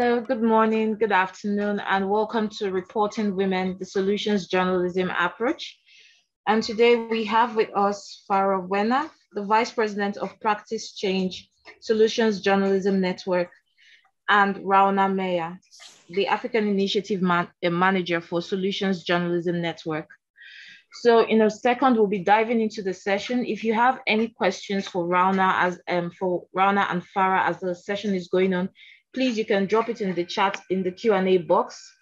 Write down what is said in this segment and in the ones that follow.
Hello, good morning, good afternoon, and welcome to Reporting Women, the Solutions Journalism Approach. And today we have with us Fara, the Vice President of Practice Change Solutions Journalism Network, and Ruona Meyer, the African Initiative Manager for Solutions Journalism Network. So in a second, we'll be diving into the session. If you have any questions for Ruona and Fara as the session is going on, please, you can drop it in the chat in the Q&A box.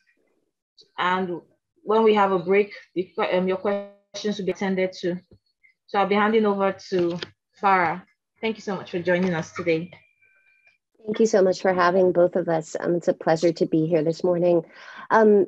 And when we have a break, your questions will be attended to. So I'll be handing over to Fara. Thank you so much for joining us today. Thank you so much for having both of us. It's a pleasure to be here this morning.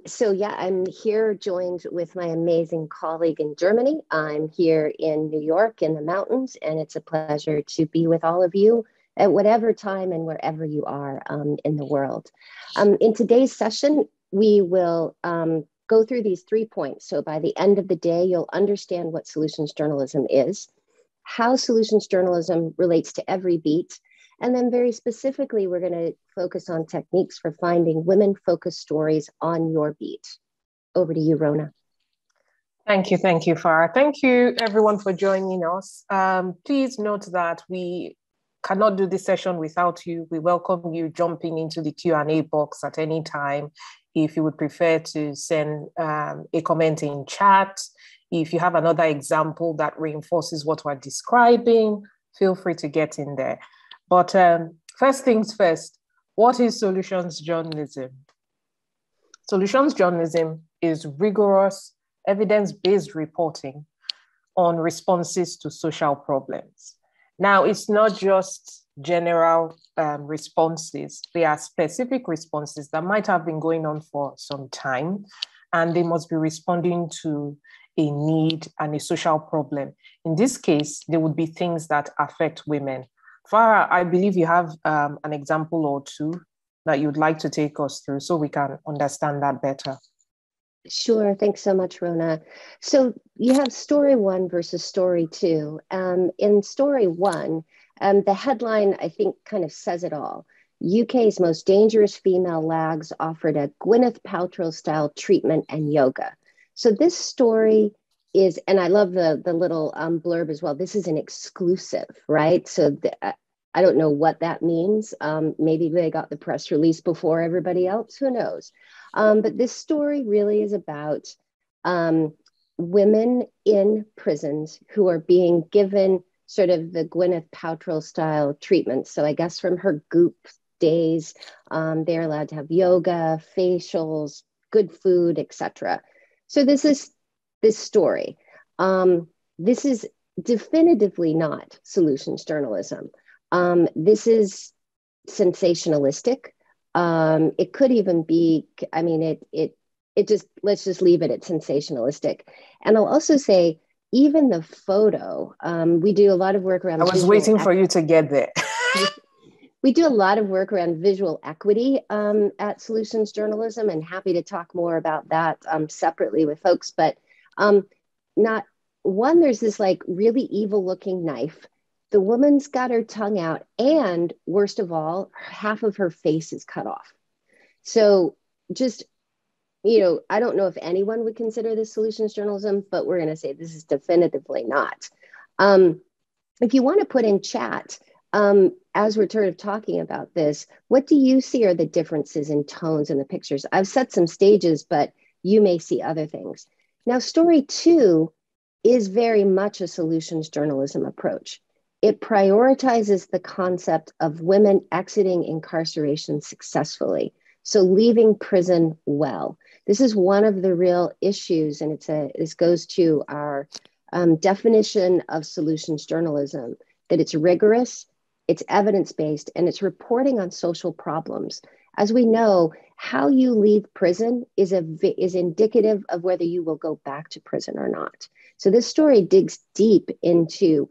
So yeah, I'm here joined with my amazing colleague in Germany. I'm here in New York in the mountains, and it's a pleasure to be with all of you at whatever time and wherever you are in the world. In today's session, we will go through these 3 points. So by the end of the day, you'll understand what solutions journalism is, how solutions journalism relates to every beat, and then very specifically, we're going to focus on techniques for finding women-focused stories on your beat. Over to you, Ruona. Thank you, Fara. Thank you, everyone, for joining us. Please note that we cannot do this session without you. We welcome you jumping into the Q&A box at any time. If you would prefer to send a comment in chat, if you have another example that reinforces what we're describing, feel free to get in there. But first things first, what is solutions journalism? Solutions journalism is rigorous, evidence-based reporting on responses to social problems. Now, it's not just general responses. They are specific responses that might have been going on for some time, and they must be responding to a need and a social problem. In this case, there would be things that affect women. Fara, I believe you have an example or two that you'd like to take us through so we can understand that better. Sure, thanks so much, Ruona. So you have story 1 versus story 2. In story 1, the headline, I think, kind of says it all. UK's most dangerous female lags offered a Gwyneth Paltrow-style treatment and yoga. So this story is, and I love the little blurb as well, this is an exclusive, right? So I don't know what that means. Maybe they got the press release before everybody else, who knows? But this story really is about women in prisons who are being given sort of the Gwyneth Paltrow style treatment. So I guess from her goop days, they're allowed to have yoga, facials, good food, etc. So this is this story. This is definitively not solutions journalism. This is sensationalistic. It could even be, I mean, let's just leave it at sensationalistic. And I'll also say, even the photo, we do a lot of work around— I was waiting for you to get there. We do a lot of work around visual equity at Solutions Journalism, and happy to talk more about that separately with folks. But not one, there's this like really evil looking knife. The woman's got her tongue out, and worst of all, half of her face is cut off. So just, you know, I don't know if anyone would consider this solutions journalism, but we're going to say this is definitively not. If you want to put in chat, as we're sort of talking about this, what do you see are the differences in tones in the pictures? I've set some stages, but you may see other things. Now, story 2 is very much a solutions journalism approach. It prioritizes the concept of women exiting incarceration successfully, so leaving prison well. This is one of the real issues, and this goes to our definition of solutions journalism, that it's rigorous, it's evidence-based, and it's reporting on social problems. As we know, how you leave prison is indicative of whether you will go back to prison or not. So this story digs deep into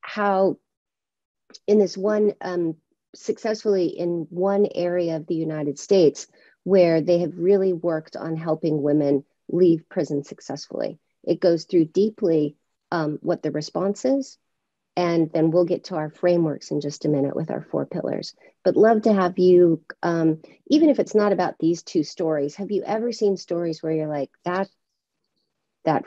how in this one, successfully in one area of the United States, where they have really worked on helping women leave prison successfully. It goes through deeply what the response is, And then we'll get to our frameworks in just a minute with our 4 pillars. But love to have you, even if it's not about these 2 stories, have you ever seen stories where you're like, that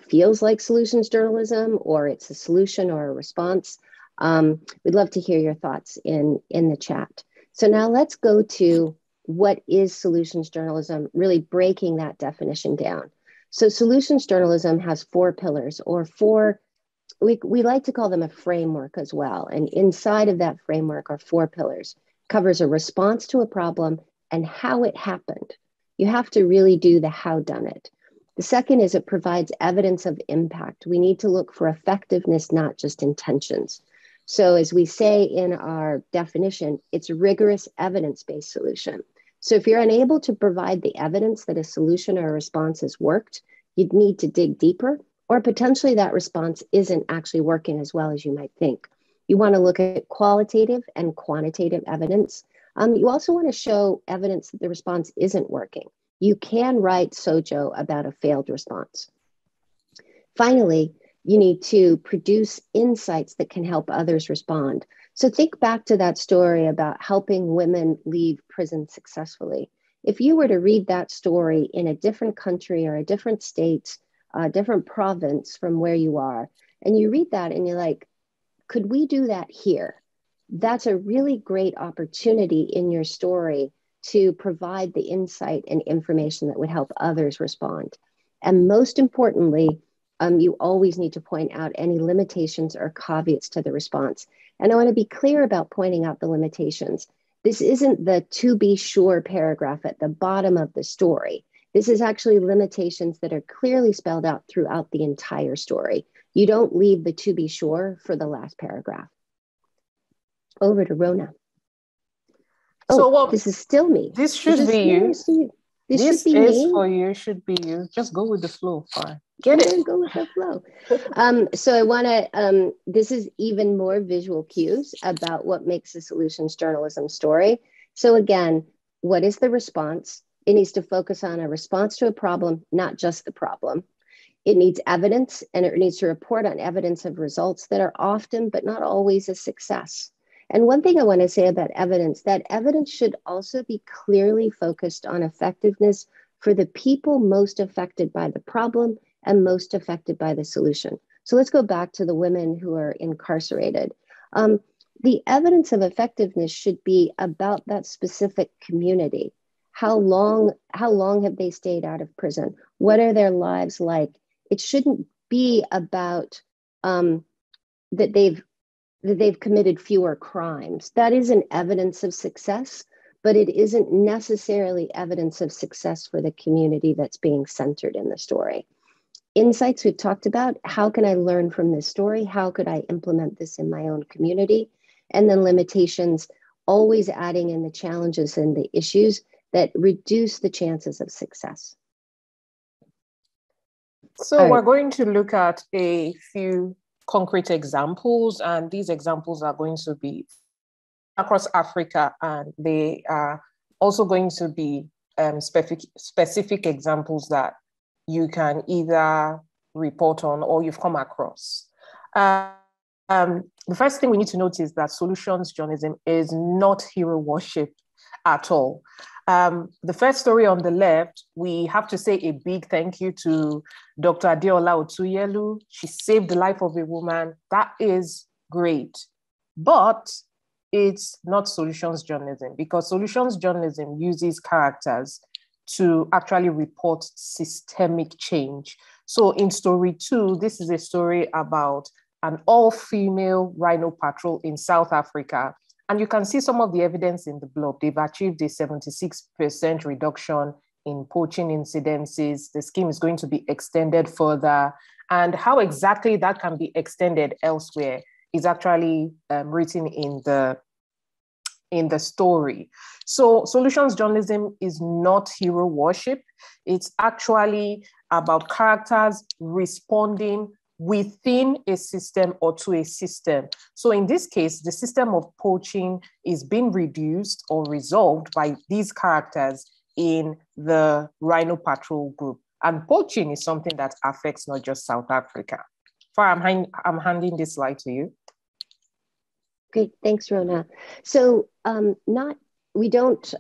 feels like solutions journalism, or it's a solution or a response? We'd love to hear your thoughts in the chat. So now let's go to what is solutions journalism, really breaking that definition down. So solutions journalism has 4 pillars, or 4, we like to call them a framework as well. And inside of that framework are 4 pillars. Covers a response to a problem and how it happened. You have to really do the how done it. The second is it provides evidence of impact. We need to look for effectiveness, not just intentions. So as we say in our definition, it's a rigorous evidence-based solution. So if you're unable to provide the evidence that a solution or a response has worked, you'd need to dig deeper, or potentially that response isn't actually working as well as you might think. You want to look at qualitative and quantitative evidence. You also want to show evidence that the response isn't working. You can write sojo about a failed response. Finally, you need to produce insights that can help others respond. So think back to that story about helping women leave prison successfully. If you were to read that story in a different country or a different state, a different province from where you are, and you read that and you're like, could we do that here? That's a really great opportunity in your story to provide the insight and information that would help others respond. And most importantly, you always need to point out any limitations or caveats to the response. And I want to be clear about pointing out the limitations. This isn't the to be sure paragraph at the bottom of the story. This is actually limitations that are clearly spelled out throughout the entire story. You don't leave the to be sure for the last paragraph. Over to Ruona. Oh, this is still me. This should be you. This should be is me. For you, should be you. Just go with the flow, Fara. Get it. Go with the flow. So I want to, this is even more visual cues about what makes a solutions journalism story. So again, what is the response? It needs to focus on a response to a problem, not just the problem. It needs evidence, and it needs to report on evidence of results that are often, but not always, a success. And one thing I want to say about evidence, that evidence should also be clearly focused on effectiveness for the people most affected by the problem and most affected by the solution. So let's go back to the women who are incarcerated. The evidence of effectiveness should be about that specific community. How long have they stayed out of prison? What are their lives like? It shouldn't be about that they've committed fewer crimes. That isn't evidence of success, but it isn't necessarily evidence of success for the community that's being centered in the story. Insights we've talked about, how can I learn from this story? How could I implement this in my own community? And then limitations, always adding in the challenges and the issues that reduce the chances of success. So we're going to look at a few concrete examples, and these examples are going to be across Africa, and they are also going to be specific examples that you can either report on or you've come across. The first thing we need to note is that solutions journalism is not hero worship at all. The first story on the left, we have to say a big thank you to Dr. Adeola Otuyelu. She saved the life of a woman. That is great. But it's not solutions journalism, because solutions journalism uses characters to actually report systemic change. So in story 2, this is a story about an all-female rhino patrol in South Africa. And you can see some of the evidence in the blurb. They've achieved a 76% reduction in poaching incidences. The scheme is going to be extended further. And how exactly that can be extended elsewhere is actually written in the story. So solutions journalism is not hero worship. It's actually about characters responding within a system or to a system. So in this case, the system of poaching is being reduced or resolved by these characters in the Rhino Patrol group. And poaching is something that affects not just South Africa. Fara, I'm handing this slide to you. Great, thanks, Ruona. So we don't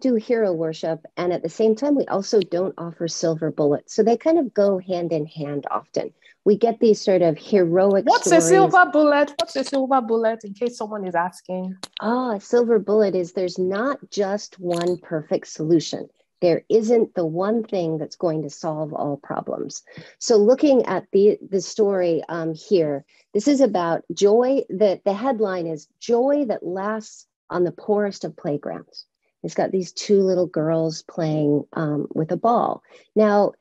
do hero worship, and at the same time, we also don't offer silver bullets. So they kind of go hand in hand often. We get these sort of heroic What's stories. a silver bullet? What's a silver bullet, in case someone is asking? A silver bullet is there's not just one perfect solution. There isn't the one thing that's going to solve all problems. So looking at the story here, this is about joy. The headline is Joy That Lasts on the Poorest of Playgrounds. It's got these two little girls playing with a ball. Now,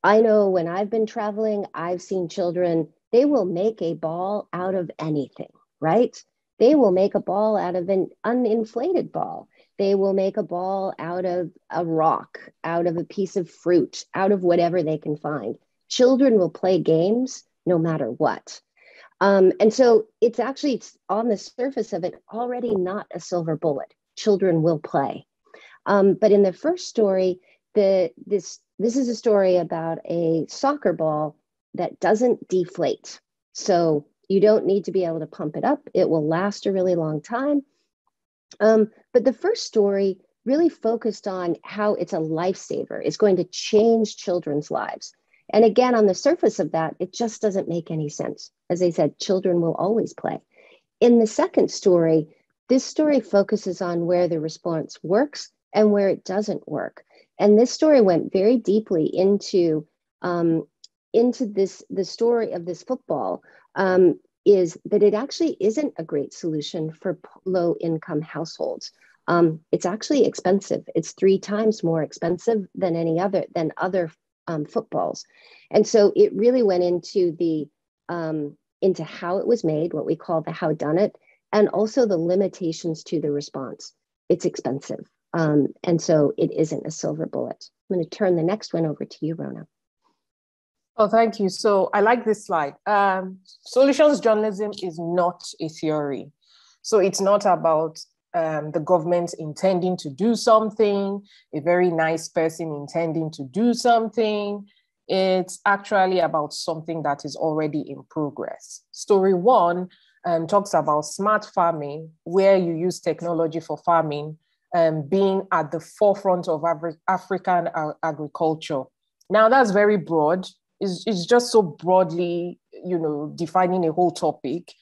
I know when I've been traveling, I've seen children, they will make a ball out of anything, right? They will make a ball out of an uninflated ball. They will make a ball out of a rock, out of a piece of fruit, out of whatever they can find. Children will play games no matter what. And so it's actually on the surface of it already not a silver bullet. Children will play. But in the first story, this is a story about a soccer ball that doesn't deflate. So you don't need to be able to pump it up. It will last a really long time. But the first story really focused on how it's a lifesaver. It's going to change children's lives. And again, on the surface of that, it just doesn't make any sense. As I said, children will always play. In the second story, this story focuses on where the response works and where it doesn't work. And this story went very deeply into this. The story of this football is that it actually isn't a great solution for low-income households. It's actually expensive. It's 3 times more expensive than other footballs. And so it really went into into how it was made, what we call the how done it, and also the limitations to the response. It's expensive. And so it isn't a silver bullet. I'm going to turn the next one over to you, Ruona. Oh, thank you. So I like this slide. Solutions journalism is not a theory. So it's not about the government intending to do something, a very nice person intending to do something. It's actually about something that is already in progress. Story 1 talks about smart farming, where you use technology for farming, being at the forefront of African agriculture. Now that's very broad. It's just so broadly, defining a whole topic,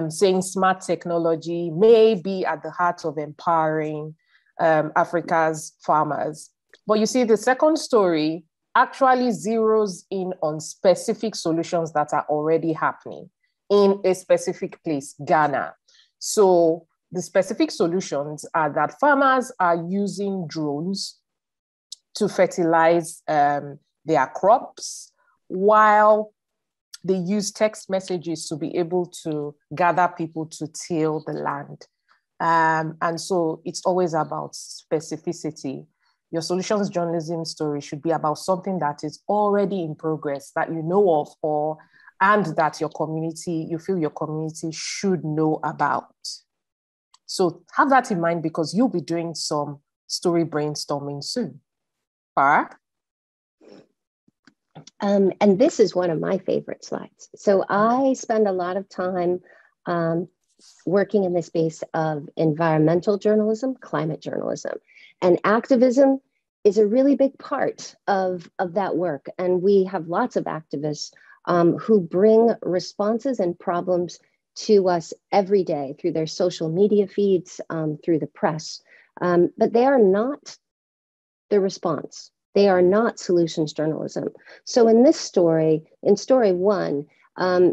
saying smart technology may be at the heart of empowering Africa's farmers. But you see, the second story actually zeroes in on specific solutions that are already happening in a specific place, Ghana. So the specific solutions are that farmers are using drones to fertilize their crops, while they use text messages to be able to gather people to till the land. And so it's always about specificity. Your solutions journalism story should be about something that is already in progress, that you know of, and that you feel your community should know about. So have that in mind, because you'll be doing some story brainstorming soon. Fara? And this is one of my favorite slides. So I spend a lot of time working in the space of environmental journalism, climate journalism, and activism is a really big part of that work. And we have lots of activists who bring responses and problems to us every day through their social media feeds, through the press, but they are not the response. They are not solutions journalism. So in this story, in story 1,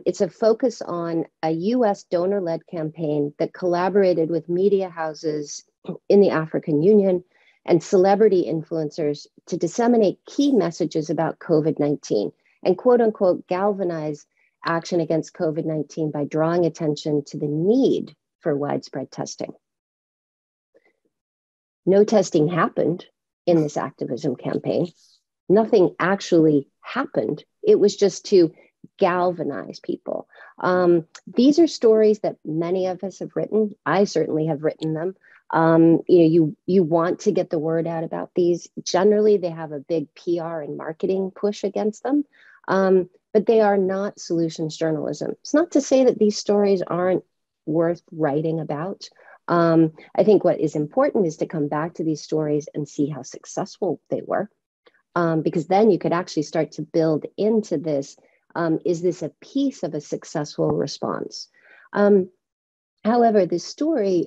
it's a focus on a US donor-led campaign that collaborated with media houses in the African Union and celebrity influencers to disseminate key messages about COVID-19 and quote unquote galvanize action against COVID-19 by drawing attention to the need for widespread testing. No testing happened in this activism campaign. Nothing actually happened. It was just to galvanize people. These are stories that many of us have written. I certainly have written them. You want to get the word out about these. Generally, they have a big PR and marketing push against them, but they are not solutions journalism. It's not to say that these stories aren't worth writing about. I think what is important is to come back to these stories and see how successful they were, because then you could actually start to build into this. Is this a piece of a successful response? However, this story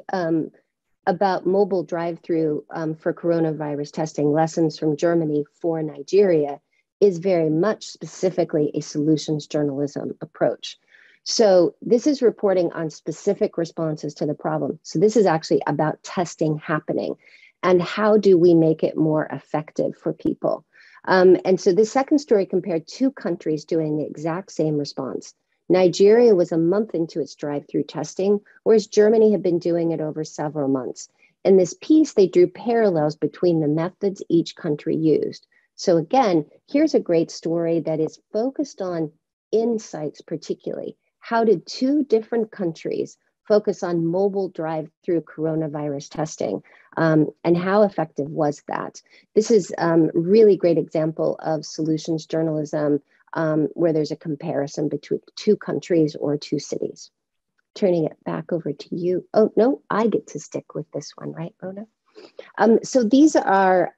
about mobile drive-through for coronavirus testing, lessons from Germany for Nigeria, is very much specifically a solutions journalism approach. So this is reporting on specific responses to the problem. So this is actually about testing happening and how do we make it more effective for people. And so the second story compared two countries doing the exact same response. Nigeria was a month into its drive-through testing, whereas Germany had been doing it over several months. In this piece, they drew parallels between the methods each country used. So again, here's a great story that is focused on insights particularly. How did two different countries focus on mobile drive-through coronavirus testing? And how effective was that? This is a really great example of solutions journalism where there's a comparison between two countries or two cities. Turning it back over to you. Oh, no, I get to stick with this one, right, Ruona? So these are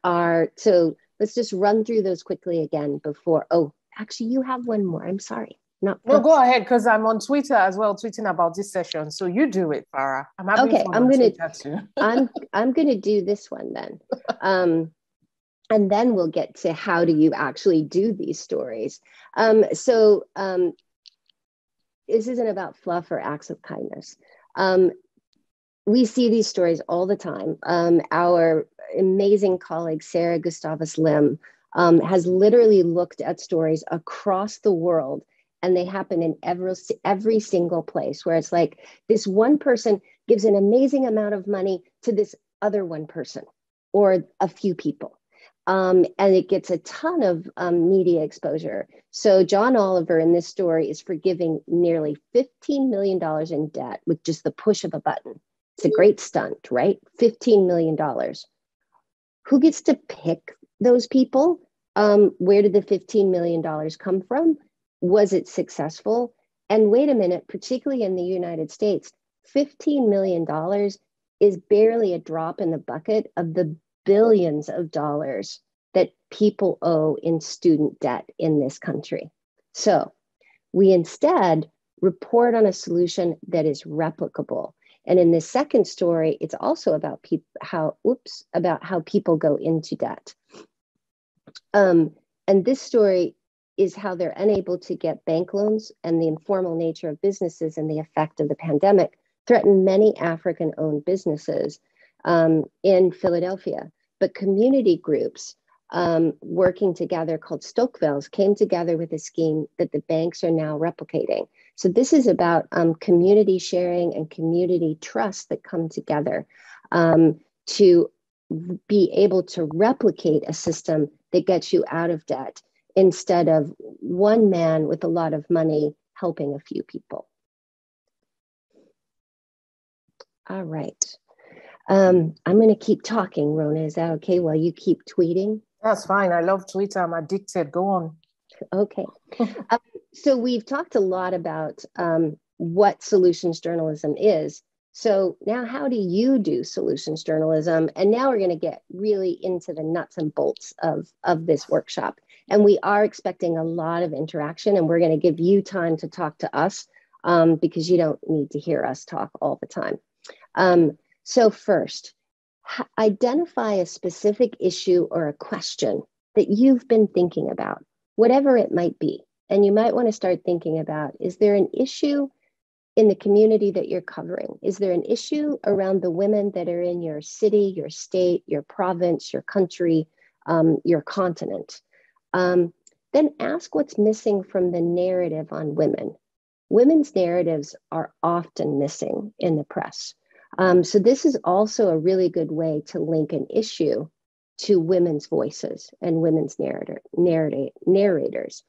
so let's just run through those quickly again before, oh, actually you have one more, I'm sorry. No, go ahead, because I'm on Twitter as well, tweeting about this session. So you do it, Fara. I'm having fun on Twitter too. I'm gonna do this one then. And then we'll get to how do you actually do these stories. This isn't about fluff or acts of kindness. We see these stories all the time. Our amazing colleague, Sarah Gustavus Lim, has literally looked at stories across the world, and they happen in every single place where it's like this one person gives an amazing amount of money to this other one person or a few people. And it gets a ton of media exposure. So John Oliver in this story is forgiving nearly $15 million in debt with just the push of a button. It's a great stunt, right? $15 million. Who gets to pick those people? Where did the $15 million come from? Was it successful? And wait a minute, particularly in the United States, $15 million is barely a drop in the bucket of the billions of dollars that people owe in student debt in this country. So we instead report on a solution that is replicable. And in this second story, it's also about how people go into debt. And this story is how they're unable to get bank loans, and the informal nature of businesses and the effect of the pandemic threaten many African-owned businesses in Philadelphia. But community groups working together called Stokvels came together with a scheme that the banks are now replicating. So this is about community sharing and community trust that come together to be able to replicate a system that gets you out of debt instead of one man with a lot of money helping a few people. All right. I'm going to keep talking, Ruona. Is that okay while you keep tweeting? That's fine. I love Twitter. I'm addicted. Go on. Okay. So we've talked a lot about what solutions journalism is. So now how do you do solutions journalism? And now we're going to get really into the nuts and bolts of this workshop. And we are expecting a lot of interaction, and we're going to give you time to talk to us because you don't need to hear us talk all the time. So first, identify a specific issue or a question that you've been thinking about, whatever it might be. And you might want to start thinking about, is there an issue in the community that you're covering? Is there an issue around the women that are in your city, your state, your province, your country, your continent? Then ask what's missing from the narrative on women. Women's narratives are often missing in the press. So this is also a really good way to link an issue to women's voices and women's narrators.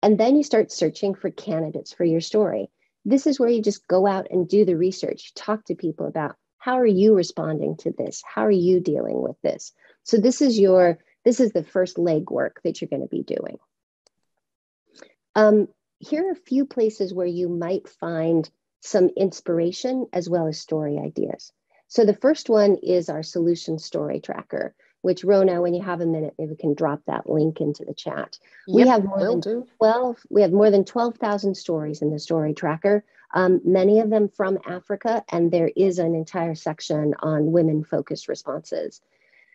And then you start searching for candidates for your story. This is where you just go out and do the research, talk to people about how are you responding to this? How are you dealing with this? So this is the first legwork that you're going to be doing. Here are a few places where you might find some inspiration, as well as story ideas. So the first one is our solution story tracker, which Ruona, when you have a minute, maybe we can drop that link into the chat. Yep, we have more than 12,000 stories in the story tracker, many of them from Africa, and there is an entire section on women-focused responses.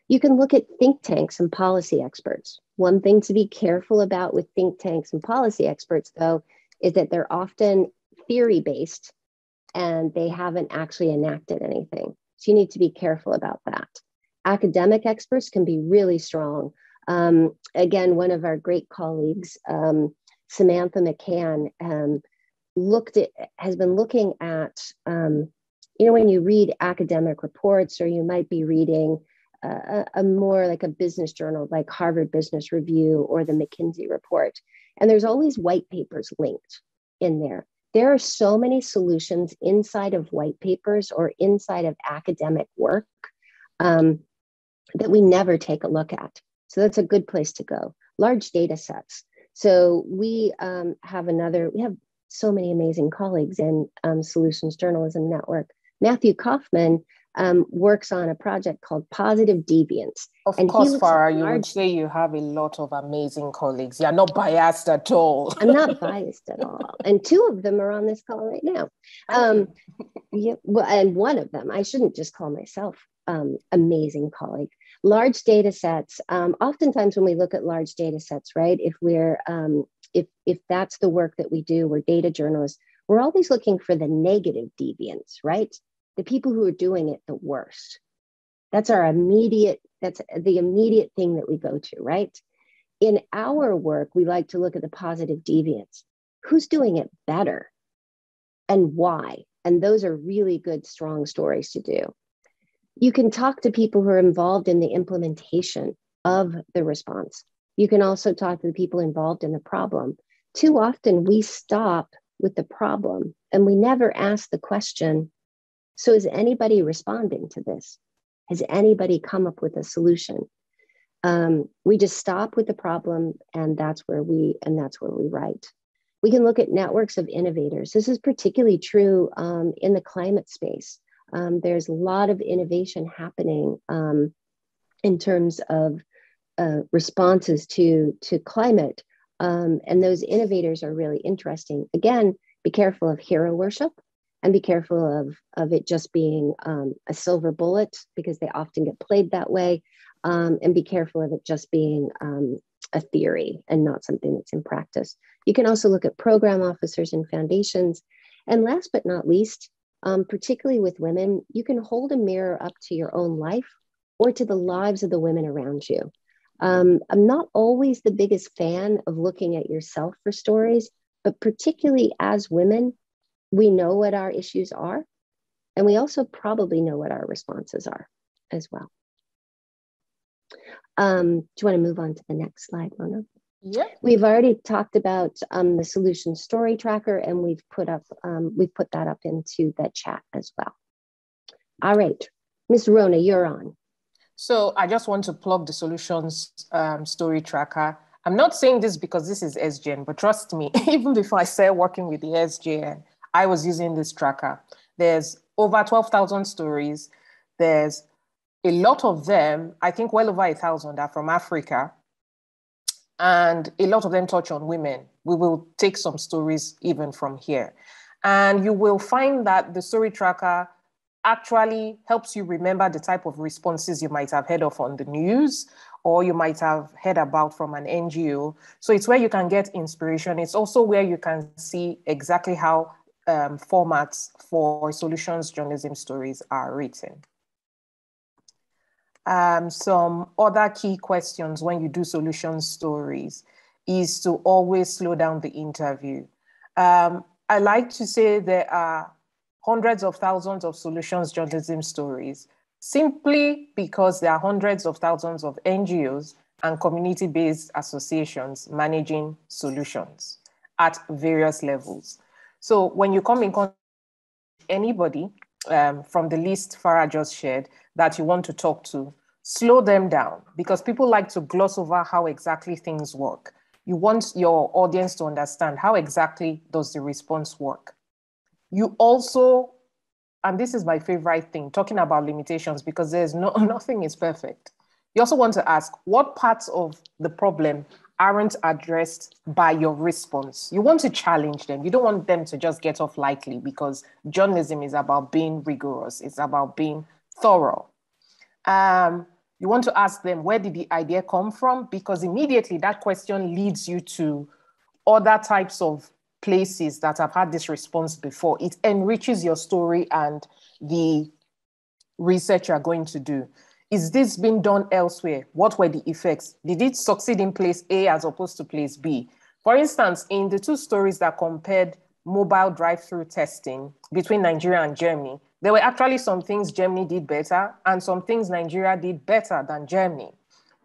You can look at think tanks and policy experts. One thing to be careful about with think tanks and policy experts, though, is that they're often theory-based and they haven't actually enacted anything. So you need to be careful about that. Academic experts can be really strong. Again, one of our great colleagues, Samantha McCann, has been looking at, when you read academic reports, or you might be reading a more like a business journal, like Harvard Business Review or the McKinsey report, and there's always white papers linked in there. There are so many solutions inside of white papers or inside of academic work that we never take a look at. So that's a good place to go. Large data sets. So we have so many amazing colleagues in Solutions Journalism Network. Matthew Kaufman works on a project called Positive Deviance. Of course, Fara, you would say you have a lot of amazing colleagues. You're not biased at all. I'm not biased at all. And two of them are on this call right now. Yeah, well, and one of them, I shouldn't just call myself amazing colleague. Large data sets. Oftentimes when we look at large data sets, right, if we're if that's the work that we do, we're data journalists, we're always looking for the negative deviance, right? The people who are doing it the worst. That's the immediate thing that we go to, right? In our work, we like to look at the positive deviance. Who's doing it better and why? And those are really good, strong stories to do. You can talk to people who are involved in the implementation of the response. You can also talk to the people involved in the problem. Too often we stop with the problem and we never ask the question, so is anybody responding to this? Has anybody come up with a solution? We just stop with the problem, and that's where we write. We can look at networks of innovators. This is particularly true in the climate space. There's a lot of innovation happening in terms of responses to climate, and those innovators are really interesting. Again, be careful of hero worship. And be careful of it just being a silver bullet, because they often get played that way. And be careful of it just being a theory and not something that's in practice. You can also look at program officers and foundations. And last but not least, particularly with women, you can hold a mirror up to your own life or to the lives of the women around you. I'm not always the biggest fan of looking at yourself for stories, but particularly as women, we know what our issues are, and we also probably know what our responses are as well. Do you want to move on to the next slide, Mona? Yeah. We've already talked about the solution story tracker, and we've put that up into the chat as well. All right, Ms. Ruona, you're on. So I just want to plug the solutions story tracker. I'm not saying this because this is SGN, but trust me, even before I started working with the SGN, I was using this tracker. There's over 12,000 stories. There's a lot of them, I think well over 1,000 are from Africa. And a lot of them touch on women. We will take some stories even from here. And you will find that the story tracker actually helps you remember the type of responses you might have heard of on the news, or you might have heard about from an NGO. So it's where you can get inspiration. It's also where you can see exactly how formats for solutions journalism stories are written. Some other key questions when you do solutions stories is to always slow down the interview. I like to say there are hundreds of thousands of solutions journalism stories simply because there are hundreds of thousands of NGOs and community-based associations managing solutions at various levels. So when you come in contact with anybody from the list Fara just shared that you want to talk to, slow them down, because people like to gloss over how exactly things work. You want your audience to understand how exactly does the response work. You also, and this is my favorite thing, talking about limitations, because nothing is perfect. You also want to ask, what parts of the problem aren't addressed by your response? You want to challenge them. You don't want them to just get off lightly, because journalism is about being rigorous. It's about being thorough. You want to ask them, where did the idea come from? Because immediately that question leads you to other types of places that have had this response before. It enriches your story and the research you're going to do. Is this being done elsewhere? What were the effects? Did it succeed in place A as opposed to place B? For instance, in the two stories that compared mobile drive-through testing between Nigeria and Germany, there were actually some things Germany did better and some things Nigeria did better than Germany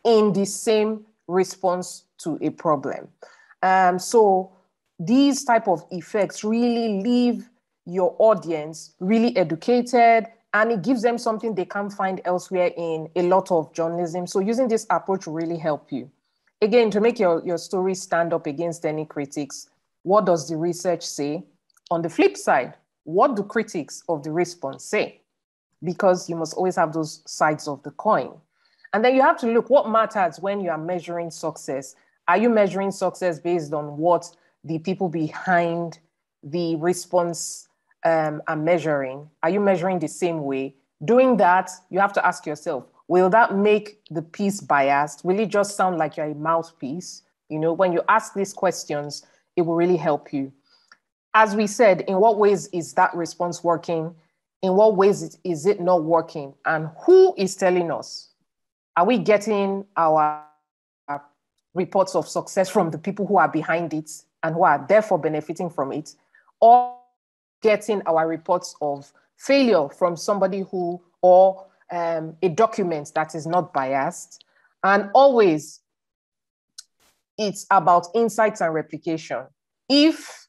in the same response to a problem. So these type of effects really leave your audience really educated, and it gives them something they can't find elsewhere in a lot of journalism. So using this approach will really help you. Again, to make your story stand up against any critics, what does the research say? On the flip side, what do critics of the response say? Because you must always have those sides of the coin. And then you have to look what matters when you are measuring success. Are you measuring success based on what the people behind the response are measuring? Are you measuring the same way? Doing that, you have to ask yourself, will that make the piece biased? Will it just sound like you're a mouthpiece? You know, when you ask these questions, it will really help you. As we said, in what ways is that response working? In what ways is it not working? And who is telling us? Are we getting our reports of success from the people who are behind it and who are therefore benefiting from it? Or getting our reports of failure from somebody who, or a document that is not biased? And always, it's about insights and replication. If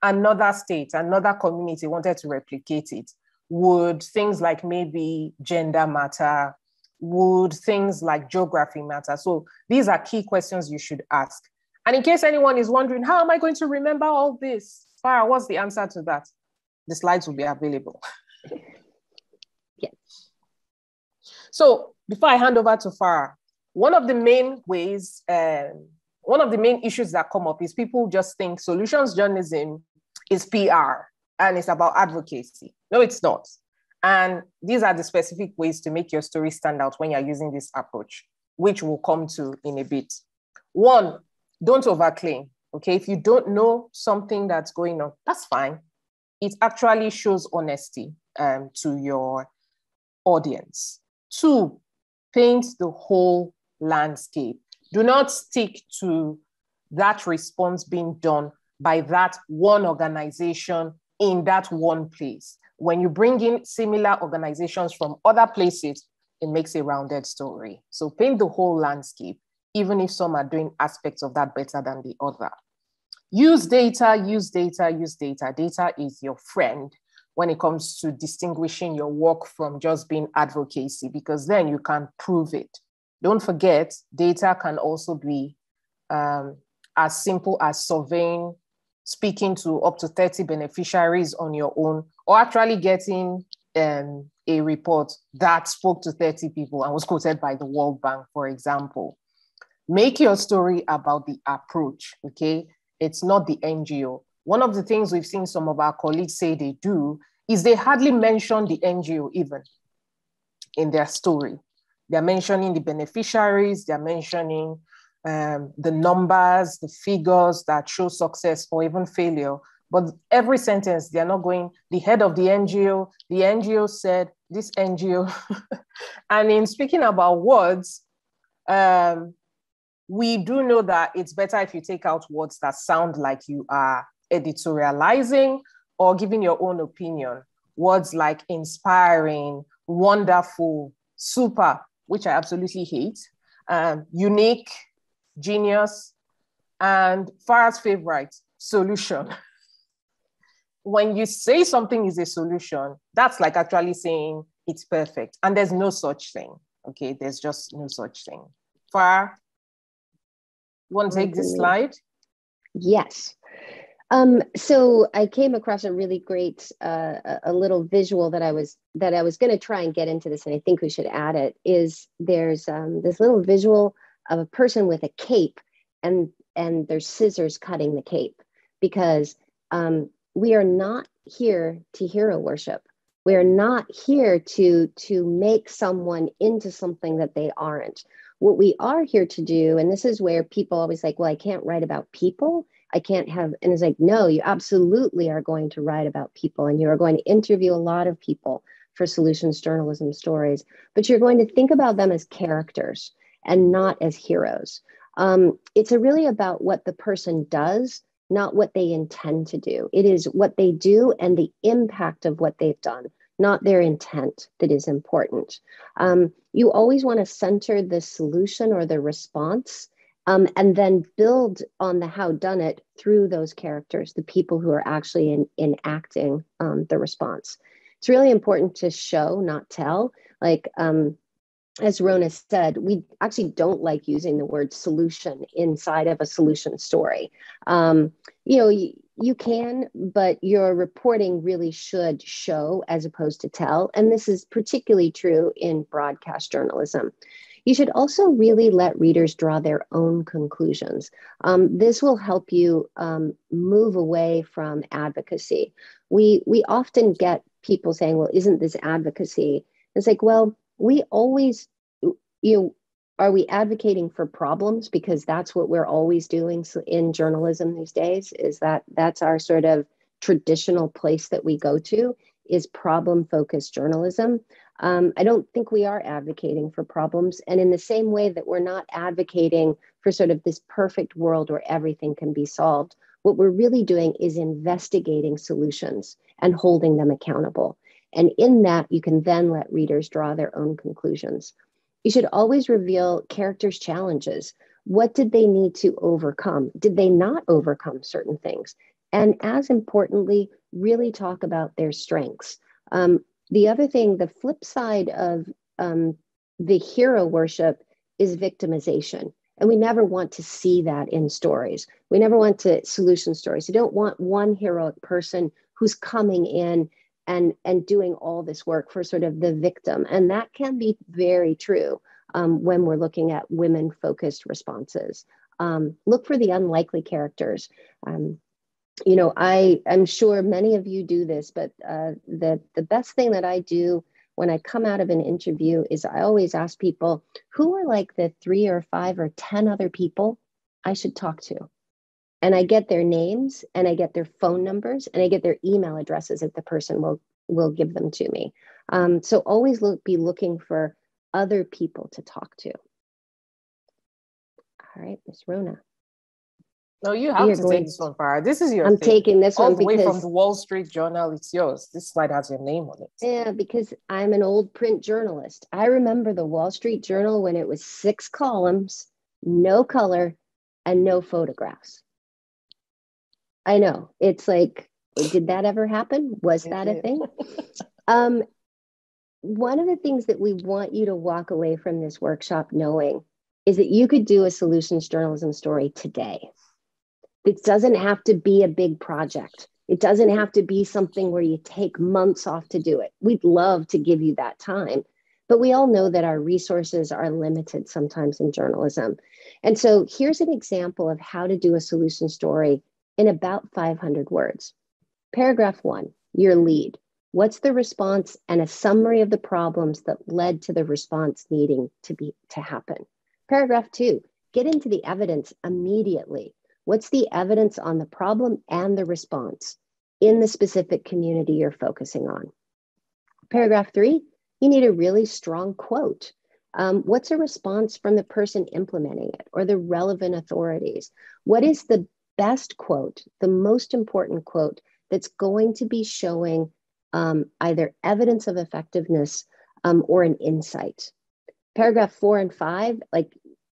another state, another community wanted to replicate it, would things like maybe gender matter? Would things like geography matter? So these are key questions you should ask. And in case anyone is wondering, how am I going to remember all this? Fara, what's the answer to that? The slides will be available. Yes. So before I hand over to Fara, one of the main ways, one of the main issues that come up is people just think solutions journalism is PR and it's about advocacy. No, it's not. And these are the specific ways to make your story stand out when you're using this approach, which we'll come to in a bit. One, don't overclaim. Okay, if you don't know something that's going on, that's fine. It actually shows honesty to your audience. Two, paint the whole landscape. Do not stick to that response being done by that one organization in that one place. When you bring in similar organizations from other places, it makes a rounded story. So paint the whole landscape, even if some are doing aspects of that better than the other. Use data, use data, use data. Data is your friend when it comes to distinguishing your work from just being advocacy, because then you can prove it. Don't forget, data can also be as simple as surveying, speaking to up to 30 beneficiaries on your own, or actually getting a report that spoke to 30 people and was quoted by the World Bank, for example. Make your story about the approach, okay? It's not the NGO. One of the things we've seen some of our colleagues say they do is they hardly mention the NGO even in their story. They're mentioning the beneficiaries, they're mentioning the numbers, the figures that show success or even failure. But every sentence, they're not going, the head of the NGO said, this NGO. And in speaking about words, we do know that it's better if you take out words that sound like you are editorializing or giving your own opinion. Words like inspiring, wonderful, super, which I absolutely hate, unique, genius, and Farah's favorite, solution. When you say something is a solution, that's like actually saying it's perfect. And there's no such thing, okay? There's just no such thing. Farah, you want to take this slide? Yes. So I came across a really great, a little visual that I was going to try and get into this, and I think we should add it. Is there's this little visual of a person with a cape, and there's scissors cutting the cape, because we are not here to hero worship. We are not here to make someone into something that they aren't. What we are here to do, and this is where people always like, well, I can't write about people. I can't have, and it's like, no, you absolutely are going to write about people, and you are going to interview a lot of people for solutions journalism stories, but you're going to think about them as characters and not as heroes. It's really about what the person does, not what they intend to do. It is what they do and the impact of what they've done, not their intent, that is important. You always want to center the solution or the response, and then build on the how done it through those characters, the people who are actually enacting the response. It's really important to show, not tell. Like, as Ruona said, we actually don't like using the word solution inside of a solution story. You can, but your reporting really should show as opposed to tell. And this is particularly true in broadcast journalism. You should also really let readers draw their own conclusions. This will help you move away from advocacy. We often get people saying, well, isn't this advocacy? It's like, well, we always, are we advocating for problems? Because that's what we're always doing in journalism these days, is that's our sort of traditional place that we go to, is problem-focused journalism. I don't think we are advocating for problems. And in the same way that we're not advocating for sort of this perfect world where everything can be solved, what we're really doing is investigating solutions and holding them accountable. And in that, you can then let readers draw their own conclusions. You should always reveal characters' challenges. What did they need to overcome? Did they not overcome certain things? And as importantly, really talk about their strengths. The other thing, the flip side of the hero worship is victimization. And we never want to see that in stories. We never want to solution stories. You don't want one heroic person who's coming in and doing all this work for sort of the victim. And that can be very true when we're looking at women-focused responses. Look for the unlikely characters. I'm sure many of you do this, but the best thing that I do when I come out of an interview is I always ask people, who are like the 3 or 5 or 10 other people I should talk to? And I get their names, and I get their phone numbers, and I get their email addresses if the person will give them to me. So always be looking for other people to talk to. All right, Ms. Ruona. No, you have to take this one, Fara. This is your I'm thing. taking this all one the way because from the Wall Street Journal. It's yours. This slide has your name on it. Yeah, because I'm an old print journalist. I remember the Wall Street Journal when it was 6 columns, no color, and no photographs. I know. It's like, did that ever happen? Was that a thing? One of the things that we want you to walk away from this workshop knowing is that you could do a solutions journalism story today. It doesn't have to be a big project. It doesn't have to be something where you take months off to do it. We'd love to give you that time, but we all know that our resources are limited sometimes in journalism. And so here's an example of how to do a solution story in about 500 words. Paragraph 1, your lead. What's the response and a summary of the problems that led to the response needing to happen? Paragraph 2, get into the evidence immediately. What's the evidence on the problem and the response in the specific community you're focusing on? Paragraph 3, you need a really strong quote. What's a response from the person implementing it or the relevant authorities? What is the best quote, the most important quote that's going to be showing either evidence of effectiveness or an insight? Paragraph 4 and 5, like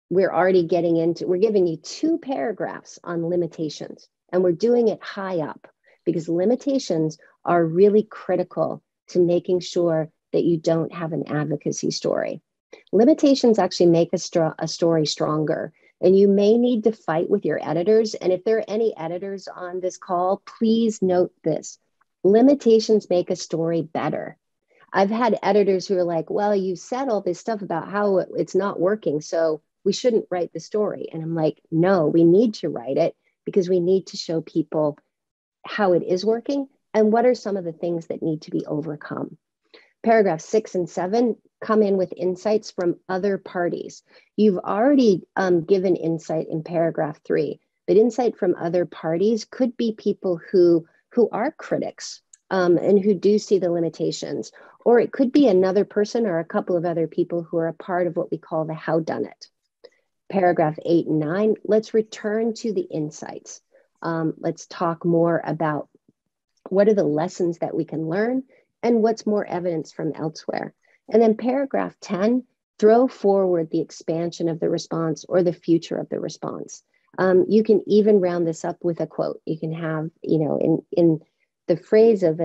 we're giving you 2 paragraphs on limitations, and we're doing it high up because limitations are really critical to making sure that you don't have an advocacy story. Limitations actually make a story stronger And you may need to fight with your editors. And if there are any editors on this call, please note this: limitations make a story better. I've had editors who are like, well, you said all this stuff about how it's not working, so we shouldn't write the story. And I'm like, no, we need to write it because we need to show people how it is working and what are some of the things that need to be overcome. Paragraphs 6 and 7 come in with insights from other parties. You've already given insight in paragraph 3, but insight from other parties could be people who are critics and who do see the limitations, or it could be another person or a couple of other people who are a part of what we call the howdunit. Paragraph 8 and 9, let's return to the insights. Let's talk more about what are the lessons that we can learn and what's more evidence from elsewhere. And then paragraph 10, throw forward the expansion of the response or the future of the response. You can even round this up with a quote. You can have, in the phrase of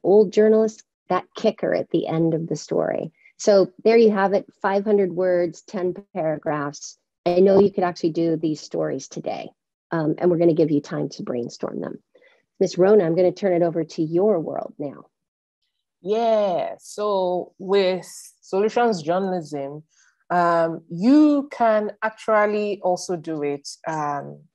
old journalists, that kicker at the end of the story. So there you have it, 500 words, 10 paragraphs. I know you could actually do these stories today, and we're going to give you time to brainstorm them. Ms. Ruona, I'm going to turn it over to your world now. Yeah, so with solutions journalism, you can actually also do it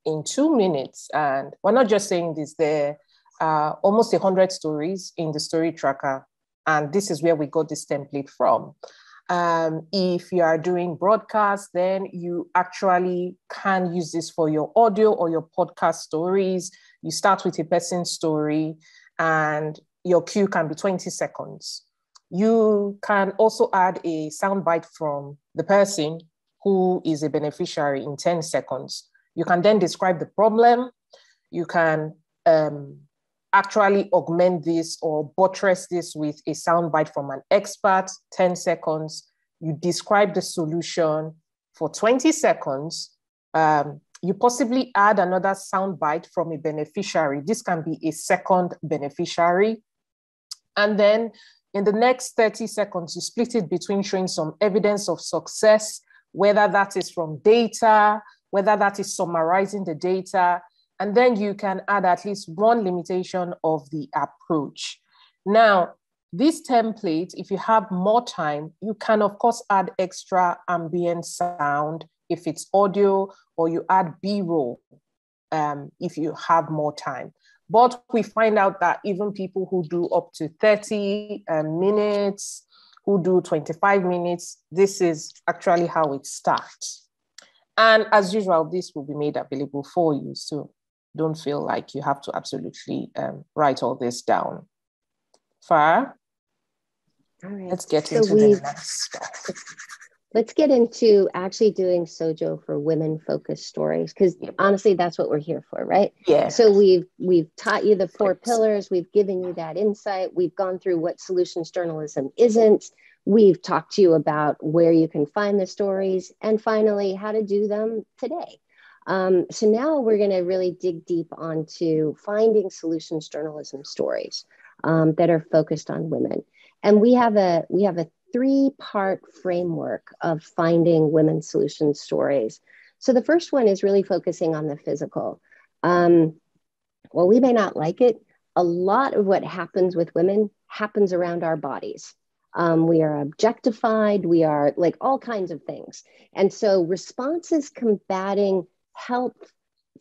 in 2 minutes. And we're not just saying this, there are almost 100 stories in the story tracker. And this is where we got this template from. If you are doing broadcast, then you actually can use this for your audio or your podcast stories. You start with a person's story and your cue can be 20 seconds. You can also add a soundbite from the person who is a beneficiary in 10 seconds. You can then describe the problem. You can actually augment this or buttress this with a soundbite from an expert, 10 seconds. You describe the solution for 20 seconds. You possibly add another soundbite from a beneficiary. This can be a second beneficiary. And then in the next 30 seconds, you split it between showing some evidence of success, whether that is from data, whether that is summarizing the data, and then you can add at least one limitation of the approach. Now, this template, if you have more time, you can of course add extra ambient sound if it's audio, or you add B-roll if you have more time. But we find out that even people who do up to 30 minutes, who do 25 minutes, this is actually how it starts. And as usual, this will be made available for you. So don't feel like you have to absolutely write all this down. Fara, all right. Let's get into the next stuff. Let's get into actually doing Sojo for women-focused stories, because honestly, that's what we're here for, right? Yeah. So we've taught you the 4 pillars. We've given you that insight. We've gone through what solutions journalism isn't. We've talked to you about where you can find the stories, and finally, how to do them today. So now we're going to really dig deep onto finding solutions journalism stories that are focused on women, and we have a 3-part framework of finding women's solution stories. So the first one is really focusing on the physical. Well, we may not like it. A lot of what happens with women happens around our bodies. We are objectified. We are like all kinds of things. And so responses combating health,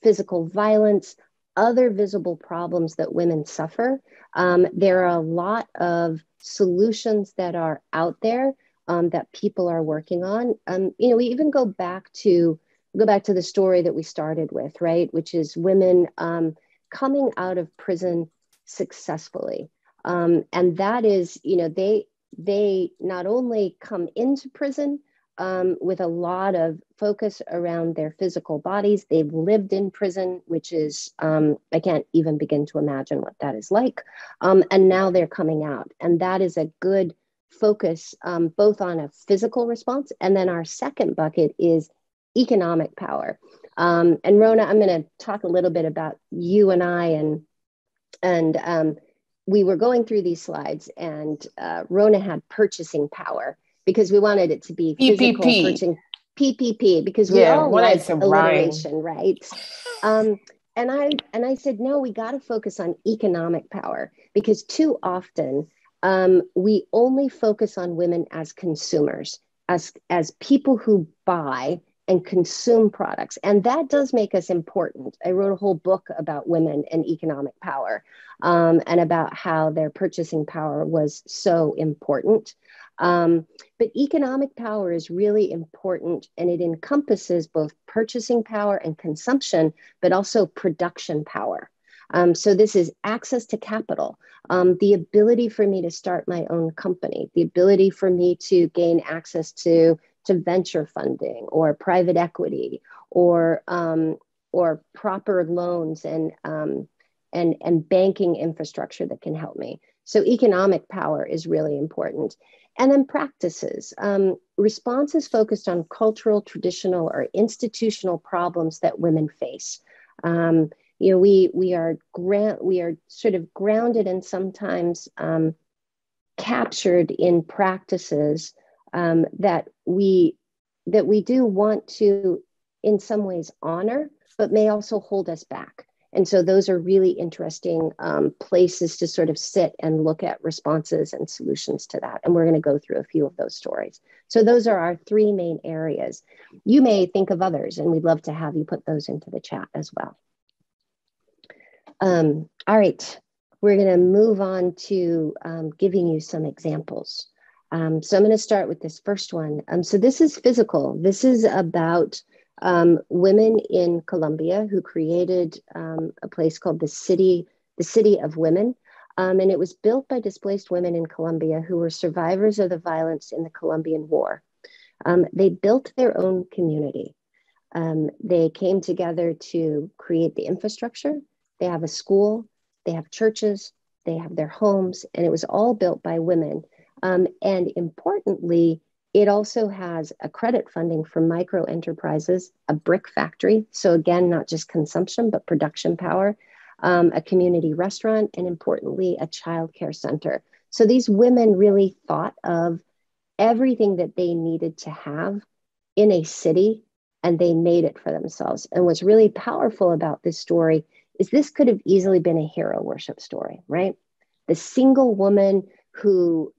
physical violence, other visible problems that women suffer. There are a lot of solutions that are out there that people are working on. We even go back to the story that we started with, right? Which is women coming out of prison successfully. And that is, they not only come into prison with a lot of focus around their physical bodies. They've lived in prison, which is, I can't even begin to imagine what that is like. And now they're coming out. And that is a good focus, both on a physical response. And then our second bucket is economic power. And Ruona, I'm going to talk a little bit about you and I, and we were going through these slides, and Ruona had purchasing power, because we wanted it to be physical purchasing, PPP, because we all like alliteration, right? And I said, no, we got to focus on economic power, because too often we only focus on women as consumers, as people who buy and consume products. And that does make us important. I wrote a whole book about women and economic power, and about how their purchasing power was so important. But economic power is really important, and it encompasses both purchasing power and consumption, but also production power. So this is access to capital, the ability for me to start my own company, the ability for me to gain access to venture funding or private equity, or proper loans and banking infrastructure that can help me. So economic power is really important. And then practices. Responses focused on cultural, traditional, or institutional problems that women face. We are sort of grounded and sometimes captured in practices that we do want to, in some ways, honor, but may also hold us back. And so those are really interesting places to sort of sit and look at responses and solutions to that. And we're going to go through a few of those stories. So those are our three main areas. You may think of others, and we'd love to have you put those into the chat as well. All right, we're going to move on to giving you some examples. So I'm going to start with this first one. So this is physical. This is about women in Colombia who created a place called the City of Women. And it was built by displaced women in Colombia who were survivors of the violence in the Colombian War. They built their own community. They came together to create the infrastructure. They have a school, they have churches, they have their homes, and it was all built by women. And importantly, it also has a credit funding for micro enterprises, a brick factory. So again, not just consumption, but production power, a community restaurant, and importantly, a childcare center. So these women really thought of everything that they needed to have in a city, and they made it for themselves. And what's really powerful about this story is this could have easily been a hero worship story, right? The single woman who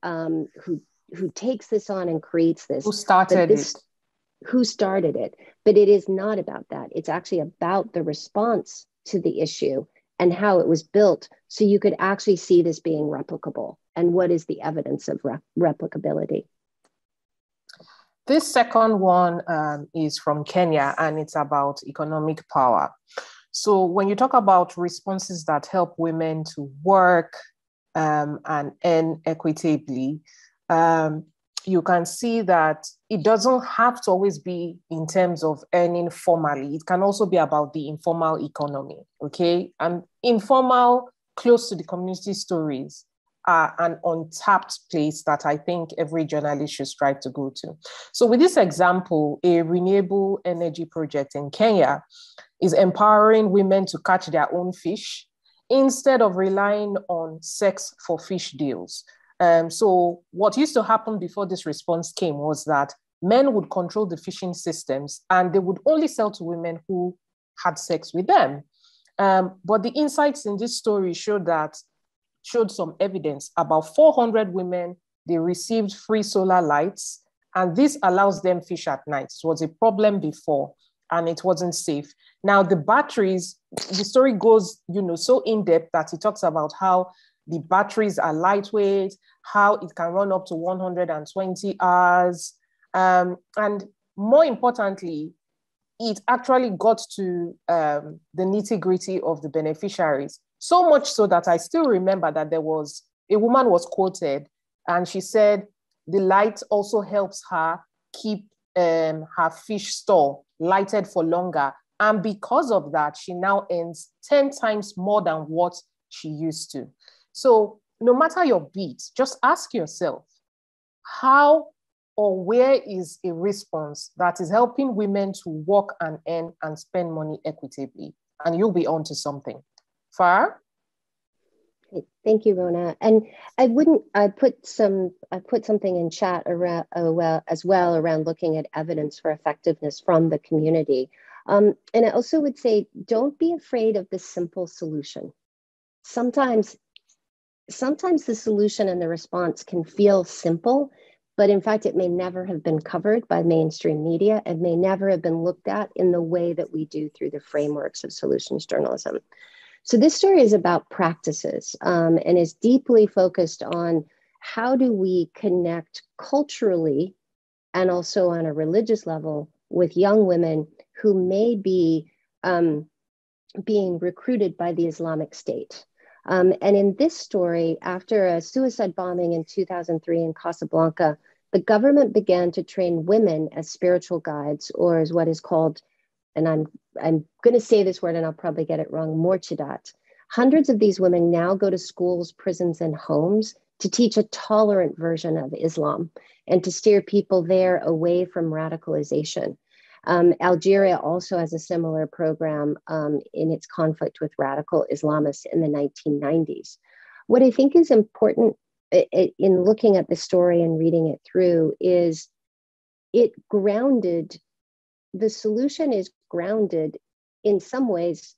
takes this on and creates this. Who started it? Who started it. But it is not about that. It's actually about the response to the issue and how it was built, so you could actually see this being replicable. And what is the evidence of replicability? This second one is from Kenya, and it's about economic power. So when you talk about responses that help women to work and earn equitably, you can see that it doesn't have to always be in terms of earning formally. It can also be about the informal economy, okay? And informal, close to the community stories are an untapped place that I think every journalist should strive to go to. So with this example, a renewable energy project in Kenya is empowering women to catch their own fish instead of relying on sex for fish deals. So what used to happen before this response came was that men would control the fishing systems and they would only sell to women who had sex with them. But the insights in this story showed some evidence. About 400 women, they received free solar lights, and this allows them fish at night. It was a problem before, and it wasn't safe. Now, the batteries, the story goes, so in depth that it talks about how the batteries are lightweight, how it can run up to 120 hours. And more importantly, it actually got to the nitty-gritty of the beneficiaries. So much so that I still remember that there was a woman was quoted, and she said the light also helps her keep her fish store lighted for longer. And because of that, she now earns 10 times more than what she used to. So no matter your beat, just ask yourself, how or where is a response that is helping women to work and earn and spend money equitably? And you'll be onto something. Fara? Thank you, Ruona. And I put something in chat around as well around looking at evidence for effectiveness from the community. And I also would say, don't be afraid of the simple solution. Sometimes the solution and the response can feel simple, but in fact, it may never have been covered by mainstream media. It may never have been looked at in the way that we do through the frameworks of solutions journalism. So this story is about practices and is deeply focused on how do we connect culturally and also on a religious level with young women who may be being recruited by the Islamic State. And in this story, after a suicide bombing in 2003 in Casablanca, the government began to train women as spiritual guides, or as what is called, and I'm going to say this word and I'll probably get it wrong, morchidat. Hundreds of these women now go to schools, prisons, and homes to teach a tolerant version of Islam and to steer people there away from radicalization. Algeria also has a similar program in its conflict with radical Islamists in the 1990s. What I think is important in looking at the story and reading it through is the solution is grounded in some ways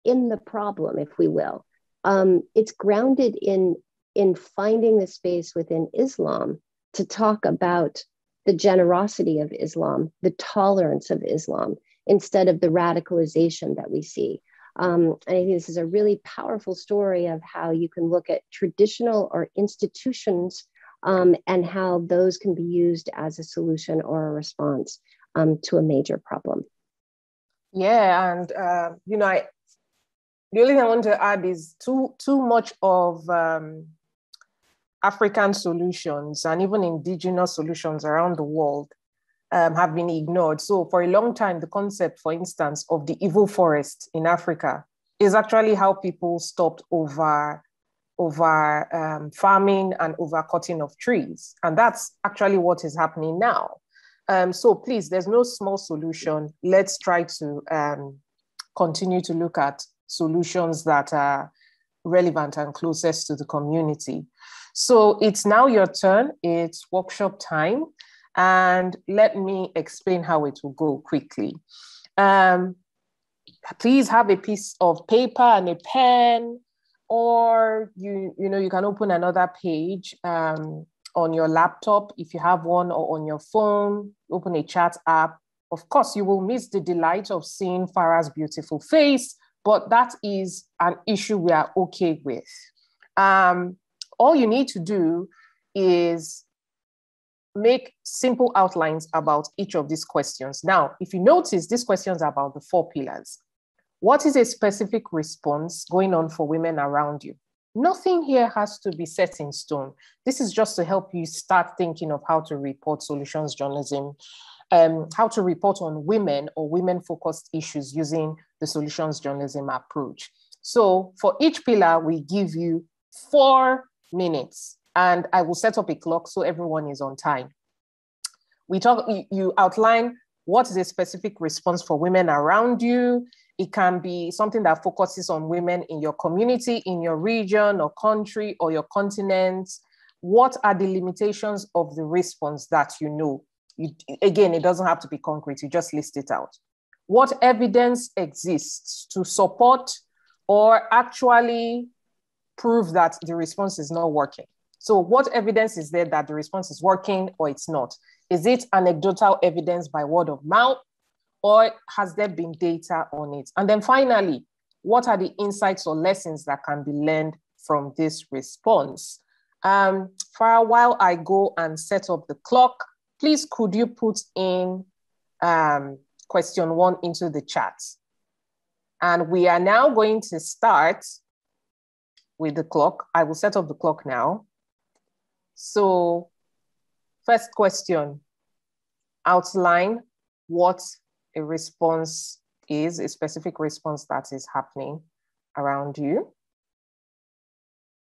in the problem, if we will. It's grounded in finding the space within Islam to talk about the generosity of Islam, the tolerance of Islam, instead of the radicalization that we see. And I think this is a really powerful story of how you can look at traditional or institutions and how those can be used as a solution or a response to a major problem. Yeah, and the only thing I want to add is too much of African solutions and even indigenous solutions around the world have been ignored. So for a long time, the concept, for instance, of the evil forest in Africa is actually how people stopped over farming and over cutting of trees. And that's actually what is happening now. So please, there's no small solution. Let's try to continue to look at solutions that are relevant and closest to the community. So it's now your turn. It's workshop time. And let me explain how it will go quickly. Please have a piece of paper and a pen, or you can open another page on your laptop if you have one, or on your phone, open a chat app. Of course, you will miss the delight of seeing Fara's beautiful face, but that is an issue we are okay with. All you need to do is make simple outlines about each of these questions. Now, if you notice, these questions are about the 4 pillars. What is a specific response going on for women around you? Nothing here has to be set in stone. This is just to help you start thinking of how to report solutions journalism, how to report on women or women-focused issues using the solutions journalism approach. So for each pillar, we give you 4 minutes, and I will set up a clock so everyone is on time. You outline what is a specific response for women around you. It can be something that focuses on women in your community, in your region or country or your continent. What are the limitations of the response that you know? Again, it doesn't have to be concrete, you just list it out. What evidence exists to support or actually prove that the response is not working? So what evidence is there that the response is working or it's not? Is it anecdotal evidence by word of mouth, or has there been data on it? And then finally, what are the insights or lessons that can be learned from this response? For a while I go and set up the clock, please could you put in question 1 into the chat? And we are now going to start with the clock. I will set up the clock now. So first question, outline what a response is, a specific response that is happening around you.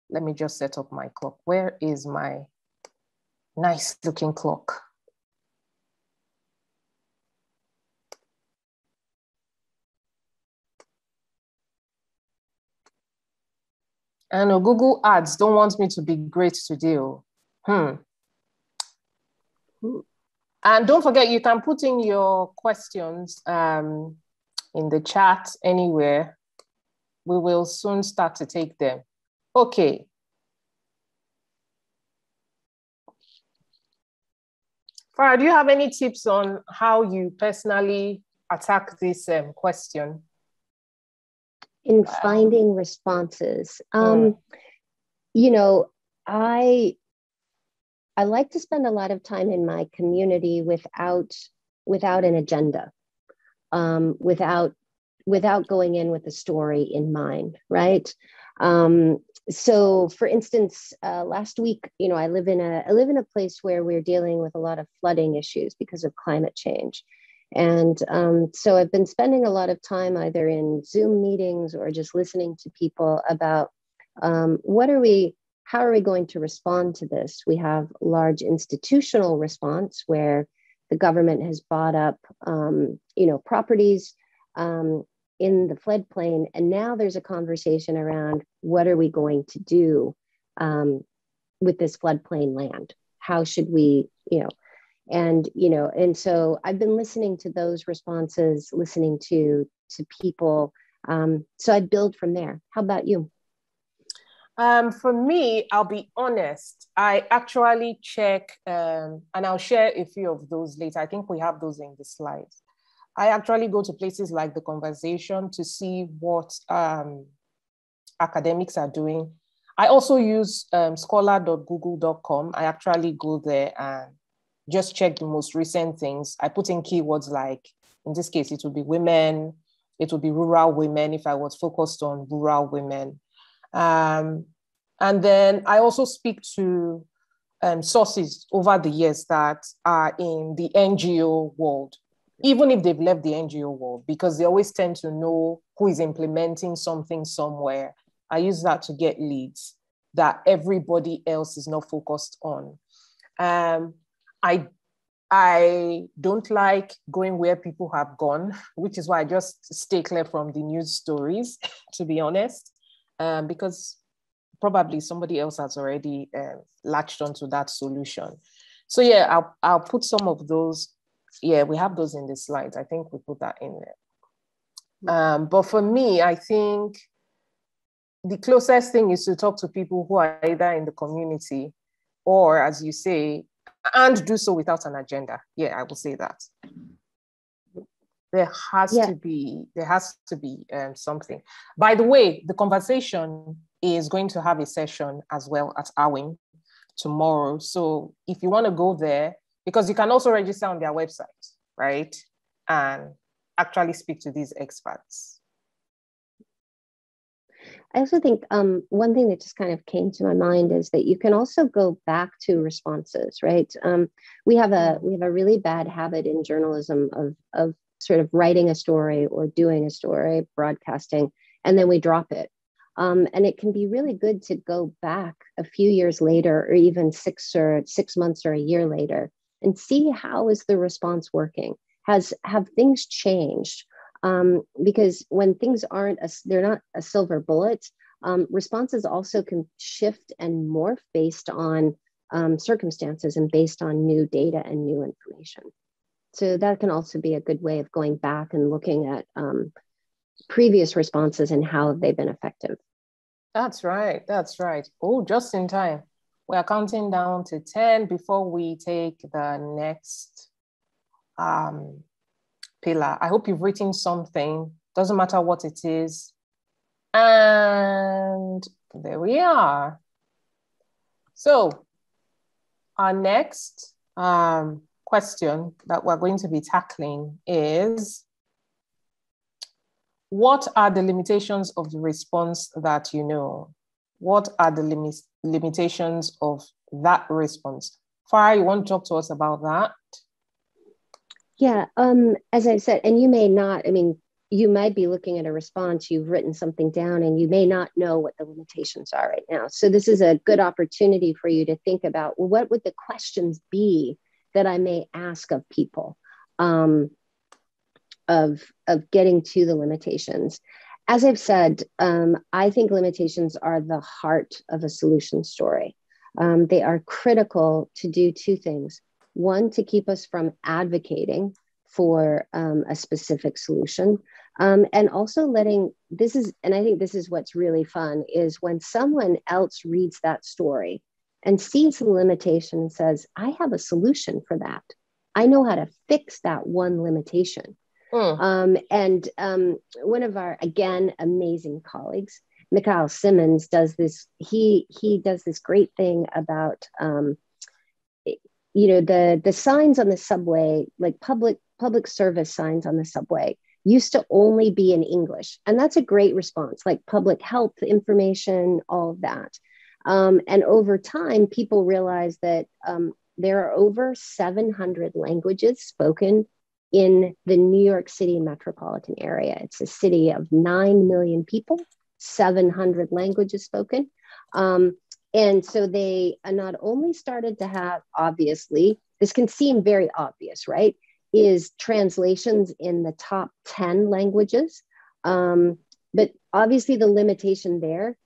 Let me just set up my clock. Where is my nice looking clock? I know Google Ads don't want me to be great today. And don't forget, you can put in your questions in the chat anywhere. We will soon start to take them. Okay. Fara, do you have any tips on how you personally attack this question? In finding responses. You know, I like to spend a lot of time in my community without an agenda, without going in with a story in mind, right? So for instance, last week, you know, I live in a place where we're dealing with a lot of flooding issues because of climate change. And so I've been spending a lot of time either in Zoom meetings or just listening to people about how are we going to respond to this? We have large institutional response where the government has bought up, you know, properties in the floodplain. And now there's a conversation around what are we going to do with this floodplain land? How should we, and so I've been listening to those responses, listening to people. So I build from there. How about you? For me, I'll be honest. I actually check, and I'll share a few of those later. I think we have those in the slides. I actually go to places like The Conversation to see what academics are doing. I also use scholar.google.com. I actually go there and just check the most recent things. I put in keywords like, in this case, it would be women. It would be rural women if I was focused on rural women. And then I also speak to sources over the years that are in the NGO world, even if they've left the NGO world, because they always tend to know who is implementing something somewhere. I use that to get leads that everybody else is not focused on. I don't like going where people have gone, which is why I just stay clear from the news stories, to be honest, because probably somebody else has already latched onto that solution. So yeah, I'll put some of those. Yeah, we have those in the slides. I think we put that in there. But for me, I think the closest thing is to talk to people who are either in the community or, as you say, and do so without an agenda. Yeah, I will say that. There has to be something. By the way, The Conversation is going to have a session as well at Awing tomorrow. So if you want to go there, because you can also register on their website, right? And actually speak to these experts. I also think one thing that just kind of came to my mind is that you can also go back to responses, right? We have a really bad habit in journalism of sort of writing a story or doing a story, broadcasting, and then we drop it. And it can be really good to go back a few years later, or even 6 months or a year later, and see how is the response working? Have things changed? Because when things they're not a silver bullet, responses also can shift and morph based on circumstances and based on new data and new information. So that can also be a good way of going back and looking at previous responses and how have they been effective. That's right. That's right. Oh, just in time. We are counting down to 10 before we take the next pillar. I hope you've written something. Doesn't matter what it is. And there we are. So our next question that we're going to be tackling is, what are the limitations of the response that you know? What are the limitations of that response? Fara, you want to talk to us about that? Yeah, as I said, and you may not, I mean, you might be looking at a response, you've written something down, and you may not know what the limitations are right now. So this is a good opportunity for you to think about, well, what would the questions be that I may ask of people of getting to the limitations? As I've said, I think limitations are the heart of a solution story. They are critical to do two things. One, to keep us from advocating for a specific solution. And also and I think this is what's really fun, is when someone else reads that story and sees the limitation and says, I have a solution for that. I know how to fix that one limitation. One of our, again, amazing colleagues, Mikhail Simmons, does this. He does this great thing about, the signs on the subway, like public service signs on the subway, used to only be in English. And that's a great response, like public health information, all of that. And over time, people realize that there are over 700 languages spoken in the New York City metropolitan area. It's a city of 9 million people, 700 languages spoken. And so they not only started to have, obviously, this can seem very obvious, right? Is translations in the top 10 languages. But obviously the limitation there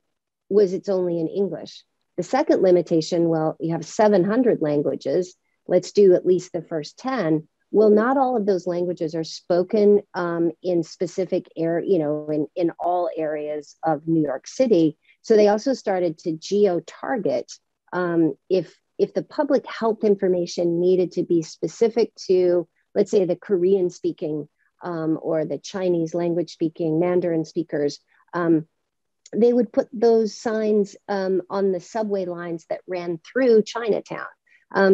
was it's only in English. The second limitation, well, you have 700 languages. Let's do at least the first 10. Well, not all of those languages are spoken in specific in all areas of New York City. So they also started to geo-target if the public health information needed to be specific to, let's say, the Korean speaking or the Chinese language speaking Mandarin speakers, they would put those signs on the subway lines that ran through Chinatown.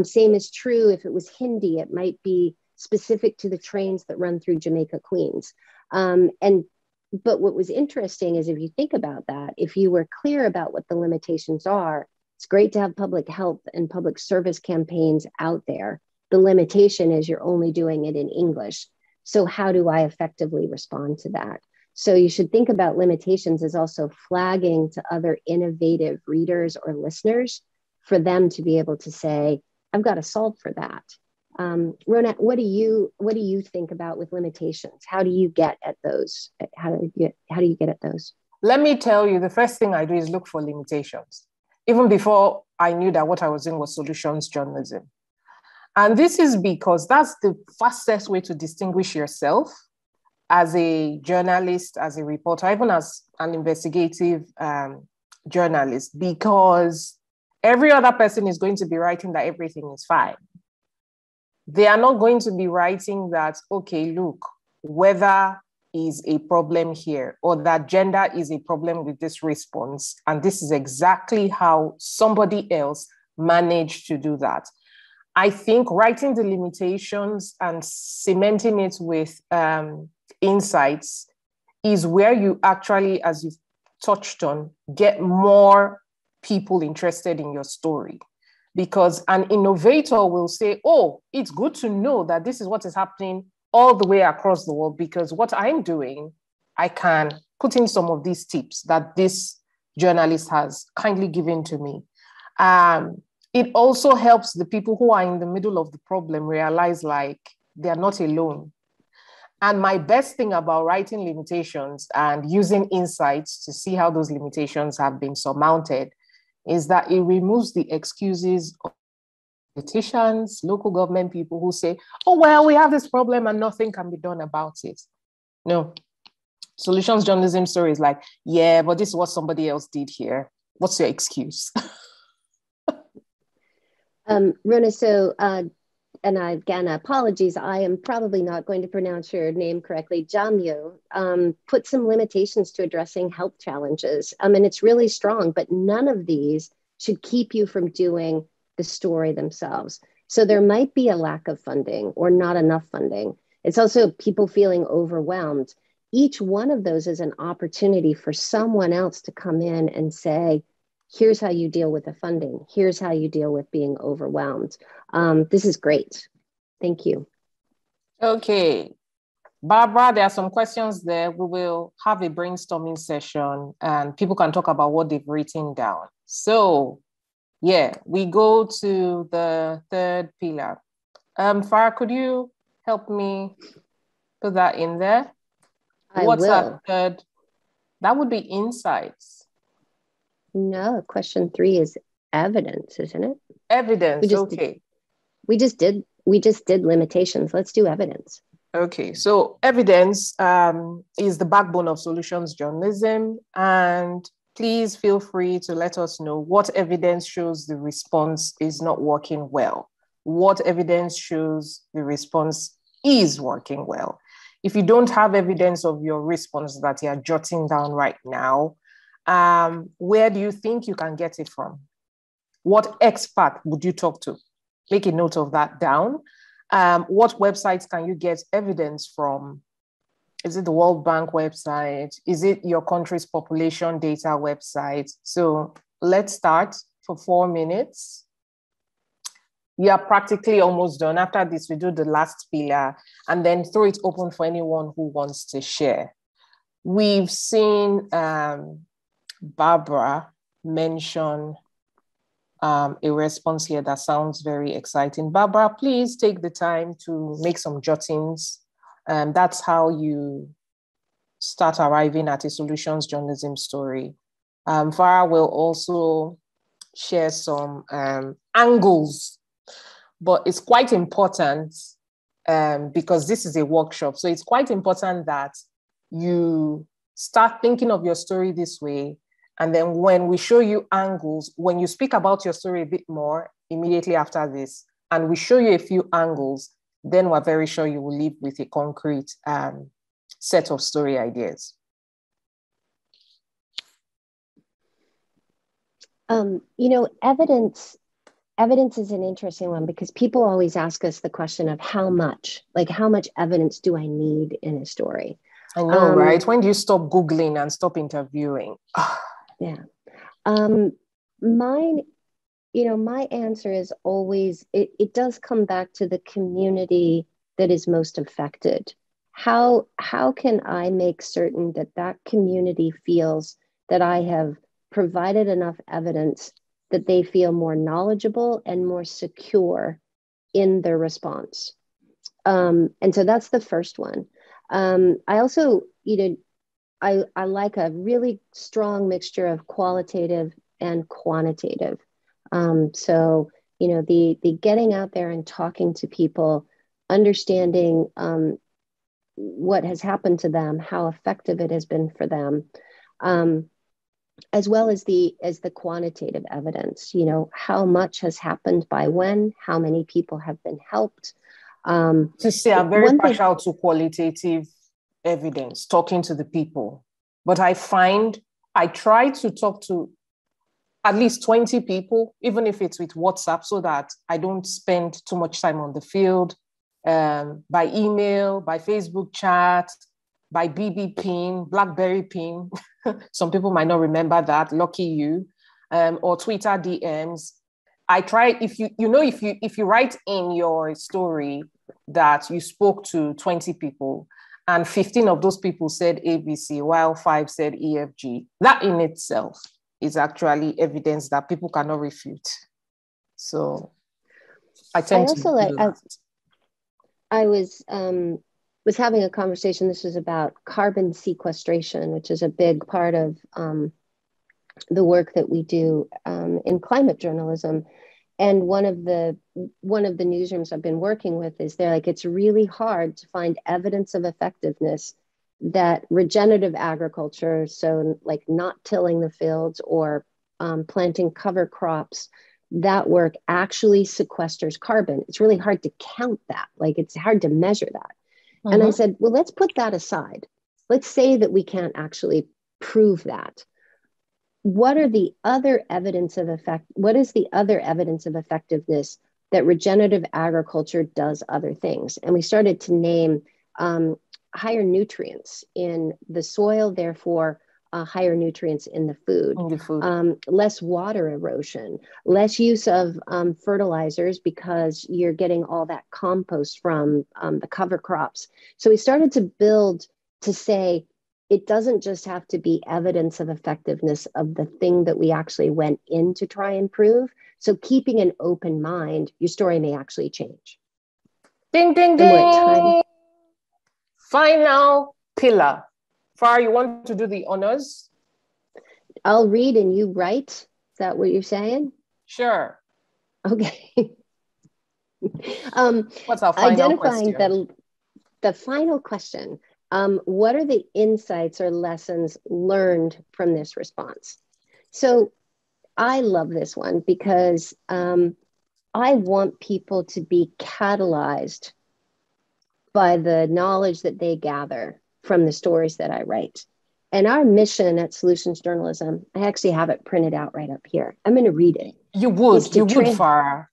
Same is true if it was Hindi, it might be specific to the trains that run through Jamaica, Queens. But what was interesting is if you think about that, if you were clear about what the limitations are, it's great to have public health and public service campaigns out there. The limitation is you're only doing it in English. So how do I effectively respond to that? So you should think about limitations as also flagging to other innovative readers or listeners for them to be able to say, I've got to solve for that. Ruona, what do you think about with limitations? How do you get at those? How do you get at those? Let me tell you, the first thing I do is look for limitations, even before I knew that what I was doing was solutions journalism. And this is because that's the fastest way to distinguish yourself as a journalist, as a reporter, even as an investigative journalist, because every other person is going to be writing that everything is fine. They are not going to be writing that, okay, look, weather is a problem here, or that gender is a problem with this response. And this is exactly how somebody else managed to do that. I think writing the limitations and cementing it with insights is where you actually, as you've touched on, get more people interested in your story. Because an innovator will say, oh, it's good to know that this is what is happening all the way across the world, because what I'm doing, I can put in some of these tips that this journalist has kindly given to me. It also helps the people who are in the middle of the problem realize like they're not alone. And my best thing about writing limitations and using insights to see how those limitations have been surmounted is that it removes the excuses of politicians, local government people who say, oh, well, we have this problem and nothing can be done about it. No. Solutions journalism story is like, yeah, but this is what somebody else did here. What's your excuse? Ruona, so, and again, apologies, I am probably not going to pronounce your name correctly. Jamyo put some limitations to addressing health challenges. And it's really strong, but none of these should keep you from doing the story themselves. So there might be a lack of funding or not enough funding. It's also people feeling overwhelmed. Each one of those is an opportunity for someone else to come in and say, here's how you deal with the funding. Here's how you deal with being overwhelmed. This is great. Thank you. Okay. Barbara, there are some questions there. We will have a brainstorming session and people can talk about what they've written down. So yeah, we go to the third pillar. Fara, could you help me put that in there? What's our third That would be insights. No, question 3 is evidence, isn't it? Evidence, okay. We just did limitations. Let's do evidence. Okay, so evidence is the backbone of solutions journalism, and please feel free to let us know what evidence shows the response is not working well. What evidence shows the response is working well. If you don't have evidence of your response that you're jotting down right now, where do you think you can get it from? What expert would you talk to? Make a note of that down. What websites can you get evidence from? Is it the World Bank website? Is it your country's population data website? So let's start for 4 minutes. You are practically almost done. After this, we do the last pillar and then throw it open for anyone who wants to share. We've seen Barbara mention a response here that sounds very exciting. Barbara, please take the time to make some jottings. That's how you start arriving at a solutions journalism story. Fara will also share some angles, but it's quite important because this is a workshop. So it's quite important that you start thinking of your story this way. And then when we show you angles, when you speak about your story a bit more immediately after this, and we show you a few angles, then we're very sure you will leave with a concrete set of story ideas. Evidence is an interesting one because people always ask us the question of how much evidence do I need in a story? I know, right? When do you stop Googling and stop interviewing? Yeah. My answer is always, it does come back to the community that is most affected. How can I make certain that community feels that I have provided enough evidence that they feel more knowledgeable and more secure in their response? And so that's the first one. I also, I like a really strong mixture of qualitative and quantitative. So, the getting out there and talking to people, understanding what has happened to them, how effective it has been for them, as well as the quantitative evidence. How much has happened by when, how many people have been helped. To say I'm very partial to qualitative evidence, talking to the people. But I find I try to talk to at least 20 people, even if it's with WhatsApp, so that I don't spend too much time on the field, by email, by Facebook chat, by BB pin, BlackBerry pin. Some people might not remember that, lucky you, or Twitter DMs. I try, if you write in your story that you spoke to 20 people and 15 of those people said ABC while 5 said EFG, that in itself is actually evidence that people cannot refute. So I tend to do that. I was having a conversation. This was about carbon sequestration, which is a big part of the work that we do in climate journalism. And one of the newsrooms I've been working with is they're like, it's really hard to find evidence of effectiveness that regenerative agriculture, so like not tilling the fields or planting cover crops, that work actually sequesters carbon. It's really hard to count that. Like, it's hard to measure that. Mm-hmm. And I said, well, let's put that aside. Let's say that we can't actually prove that. What are the other evidence of effect? What is the other evidence of effectiveness that regenerative agriculture does other things? And we started to name higher nutrients in the soil, therefore higher nutrients in the food, less water erosion, less use of fertilizers because you're getting all that compost from the cover crops. So we started to build to say, it doesn't just have to be evidence of effectiveness of the thing that we actually went in to try and prove. So keeping an open mind, your story may actually change. Ding, ding, ding. Final pillar. Fara, you want to do the honors? I'll read and you write. Is that what you're saying? Sure. Okay. What's our final question? Identifying the final question. What are the insights or lessons learned from this response? So I love this one because I want people to be catalyzed by the knowledge that they gather from the stories that I write. And our mission at Solutions Journalism, I actually have it printed out right up here. I'm going to read it. You would, Farah.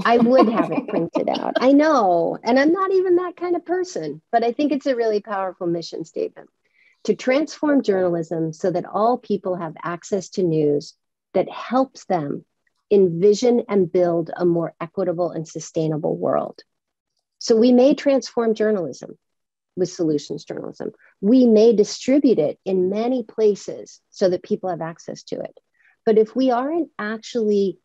I would have it printed out. I know. And I'm not even that kind of person, but I think it's a really powerful mission statement to transform journalism so that all people have access to news that helps them envision and build a more equitable and sustainable world. So we may transform journalism with solutions journalism. We may distribute it in many places so that people have access to it. But if we aren't actually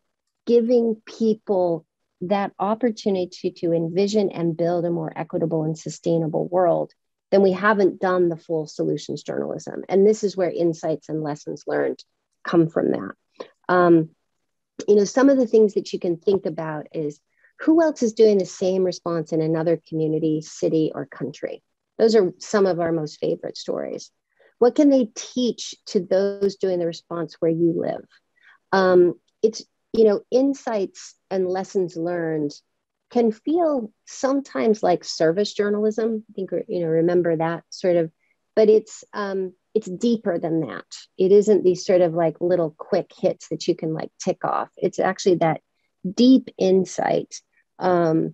giving people that opportunity to envision and build a more equitable and sustainable world, then we haven't done the full solutions journalism. And this is where insights and lessons learned come from that. Some of the things that you can think about is who else is doing the same response in another community, city, or country? Those are some of our most favorite stories. What can they teach to those doing the response where you live? Insights and lessons learned can feel sometimes like service journalism. I think, remember that sort of, but it's deeper than that. It isn't these sort of like little quick hits that you can like tick off. It's actually that deep insight. I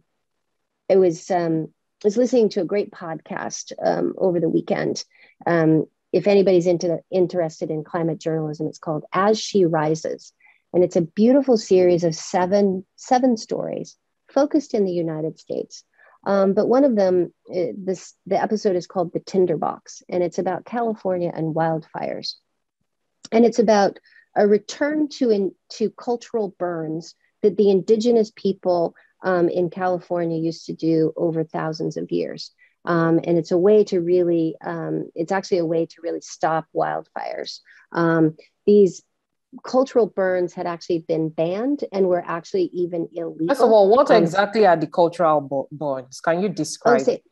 was listening to a great podcast over the weekend. If anybody's interested in climate journalism, it's called As She Rises. And it's a beautiful series of seven stories focused in the United States. But one of them, the episode is called The Tinderbox, and it's about California and wildfires. And it's about a return to cultural burns that the indigenous people in California used to do over thousands of years. And it's a way to really, stop wildfires. These cultural burns had actually been banned and were actually even illegal. First of all, what exactly are the cultural burns? Can you describe it?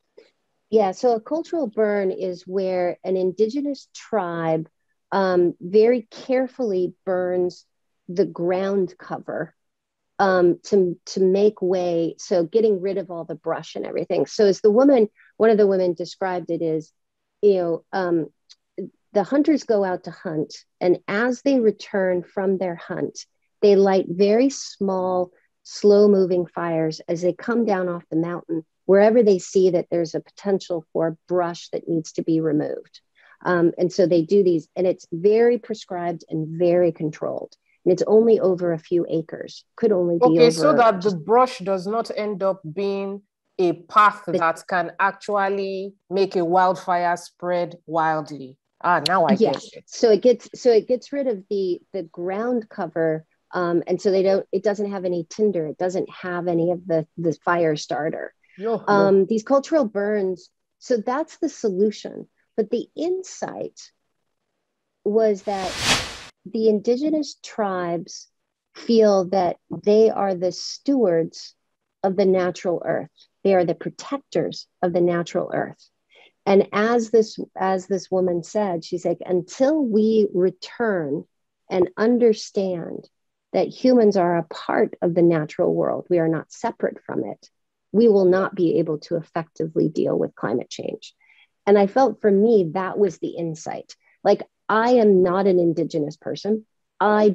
Yeah, so a cultural burn is where an indigenous tribe very carefully burns the ground cover to make way, so getting rid of all the brush and everything. So as one of the women described it is, the hunters go out to hunt, and as they return from their hunt, they light very small, slow-moving fires as they come down off the mountain, wherever they see that there's a potential for brush that needs to be removed. And so they do these, and it's very prescribed and very controlled. And it's only over a few acres, could only be over. So that the brush does not end up being a path that can actually make a wildfire spread wildly. Now I get it. So it gets rid of the ground cover, and so it doesn't have any tinder. It doesn't have any of the fire starter. These cultural burns. So that's the solution. But the insight was that the indigenous tribes feel that they are the stewards of the natural earth. They are the protectors of the natural earth. And as this woman said, she's like, until we return and understand that humans are a part of the natural world, we are not separate from it, we will not be able to effectively deal with climate change. And I felt for me, that was the insight. Like, I am not an indigenous person. I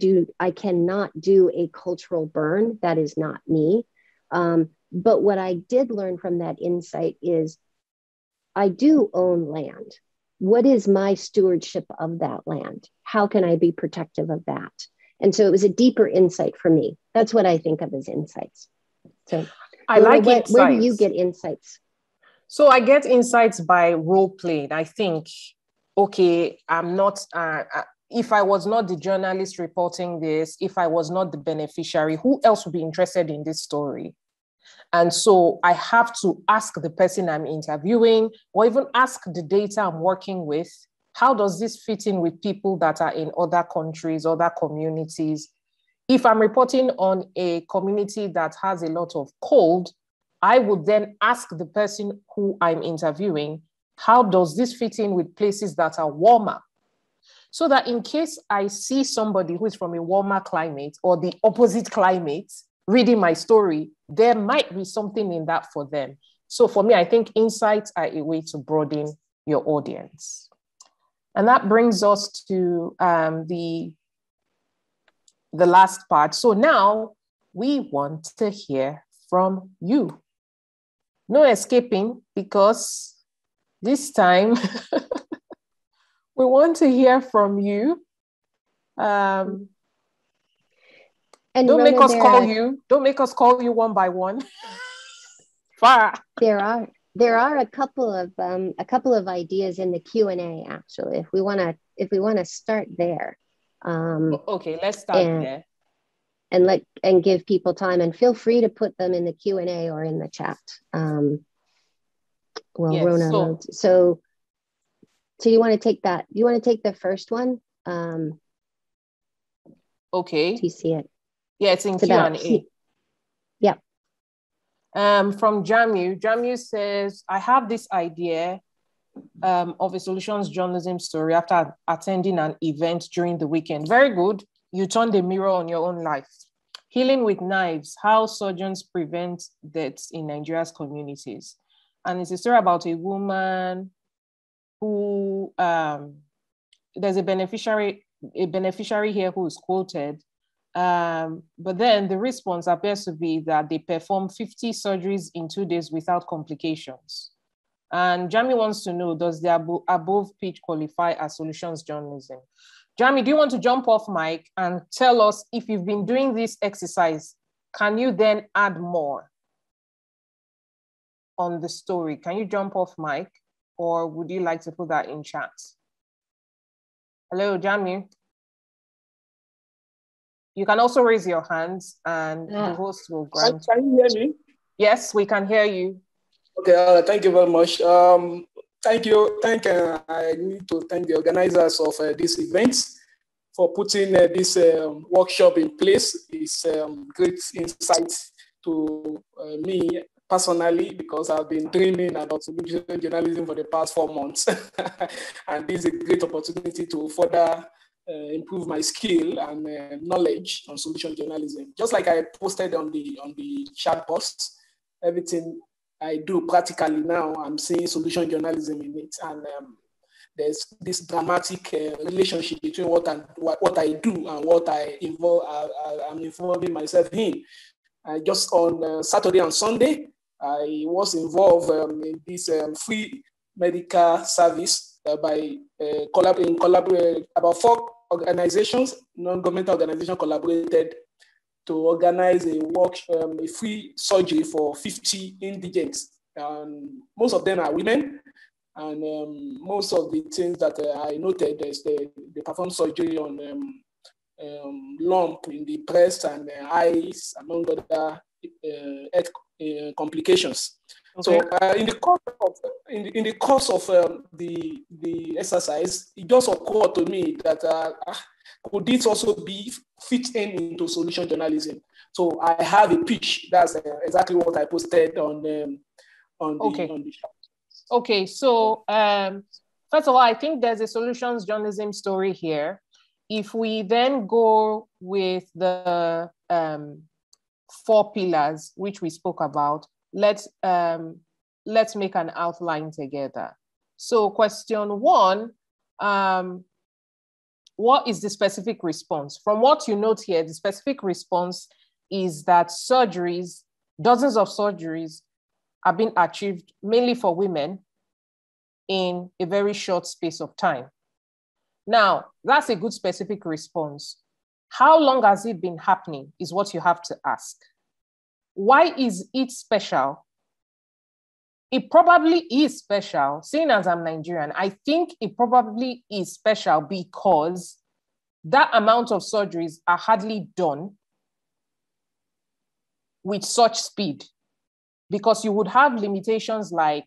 cannot do a cultural burn. That is not me. But what I did learn from that insight is I do own land. What is my stewardship of that land? How can I be protective of that? And so it was a deeper insight for me. That's what I think of as insights. So I like insights. Where do you get insights? So I get insights by role playing. I think, okay, I'm not, if I was not the journalist reporting this, if I was not the beneficiary, who else would be interested in this story? And so I have to ask the person I'm interviewing, or even ask the data I'm working with, how does this fit in with people that are in other countries, other communities? If I'm reporting on a community that has a lot of cold, I would then ask the person who I'm interviewing, how does this fit in with places that are warmer? So that in case I see somebody who is from a warmer climate or the opposite climate reading my story, there might be something in that for them. So for me, I think insights are a way to broaden your audience. And that brings us to the last part. So now we want to hear from you. No escaping, because this time we want to hear from you. And don't make us call you. Don't make us call you one by one. Fara. There are a couple of ideas in the Q&A, actually, if we want to start there. Okay, let's start there. And give people time, and feel free to put them in the Q&A or in the chat. Ruona loads. So you want to take that? You want to take the first one? Okay. Do you see it? Yeah, it's in Q&A. Yeah. From Jamu says, I have this idea of a solutions journalism story after attending an event during the weekend. Very good. You turned a mirror on your own life. Healing with knives, how surgeons prevent deaths in Nigeria's communities. And it's a story about a woman who, there's a beneficiary here who is quoted. But then the response appears to be that they perform 50 surgeries in 2 days without complications. And Jamie wants to know, does the above pitch qualify as solutions journalism? Jamie, do you want to jump off mic and tell us if you've been doing this exercise, can you then add more on the story? Can you jump off mic, or would you like to put that in chat? Hello, Jamie. You can also raise your hands and the host will grant. Can you hear me? Yes, we can hear you. Okay, thank you very much. Thank you. I need to thank the organizers of this event for putting this workshop in place. It's great insight to me personally, because I've been dreaming about solution journalism for the past 4 months. And this is a great opportunity to further improve my skill and knowledge on solution journalism. Just like I posted on the chat box, everything I do practically now, I'm seeing solution journalism in it. And there's this dramatic relationship between what I do and what I'm involving myself in. Just on Saturday and Sunday, I was involved in this free medical service by collaborating about 4 organizations, non-governmental organizations collaborated to organize a free surgery for 50 indigents. Most of them are women, and most of the things that I noted is they perform surgery on lump in the breast and eyes, among other health complications. Okay. So in the course of the exercise, it just occurred to me that could this also be fit into solution journalism? So I have a pitch. That's exactly what I posted on the chat. Okay, so first of all, I think there's a solutions journalism story here. If we then go with the 4 pillars which we spoke about, let's make an outline together. So question 1, what is the specific response? From what you note here, the specific response is that surgeries, dozens of surgeries, are being achieved mainly for women in a very short space of time. Now, that's a good specific response. How long has it been happening is what you have to ask. Why is it special? It probably is special, seeing as I'm Nigerian. I think it probably is special because that amount of surgeries are hardly done with such speed, because you would have limitations like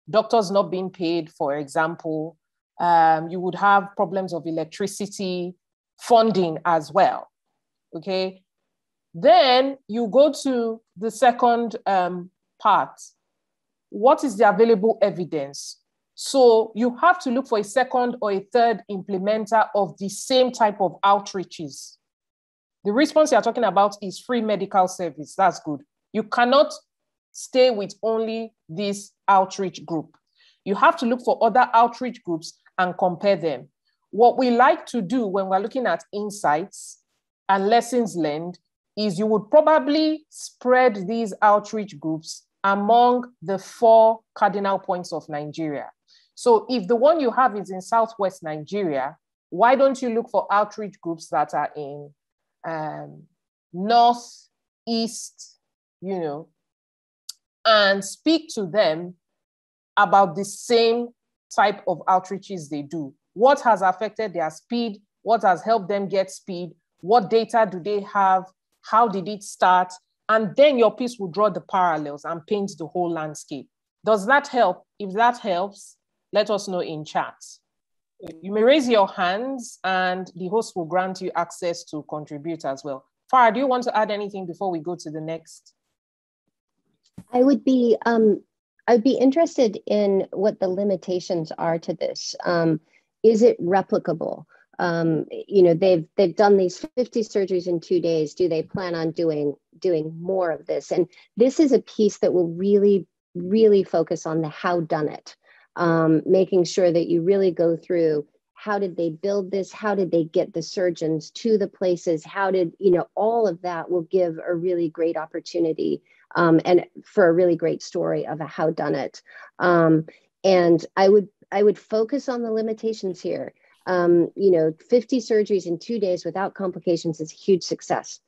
doctors not being paid, for example, You would have problems of electricity, funding as well, okay? Then you go to the second part. What is the available evidence? So you have to look for a second or a third implementer of the same type of outreaches. The response you're talking about is free medical service. That's good. You cannot stay with only this outreach group. You have to look for other outreach groups and compare them. What we like to do when we're looking at insights and lessons learned is you would probably spread these outreach groups among the 4 cardinal points of Nigeria. So if the one you have is in Southwest Nigeria, why don't you look for outreach groups that are in North, East, and speak to them about the same type of outreaches they do. What has affected their speed? What has helped them get speed? What data do they have? How did it start? And then your piece will draw the parallels and paint the whole landscape. Does that help? If that helps, let us know in chat. You may raise your hands and the host will grant you access to contribute as well. Fara, do you want to add anything before we go to the next? I would be interested in what the limitations are to this. Is it replicable? They've done these 50 surgeries in 2 days. Do they plan on doing more of this? And this is a piece that will really, really focus on the how done it, making sure that you really go through how did they build this? How did they get the surgeons to the places? How did, all of that will give a really great opportunity and for a really great story of a how done it. And I would focus on the limitations here. 50 surgeries in 2 days without complications is a huge success.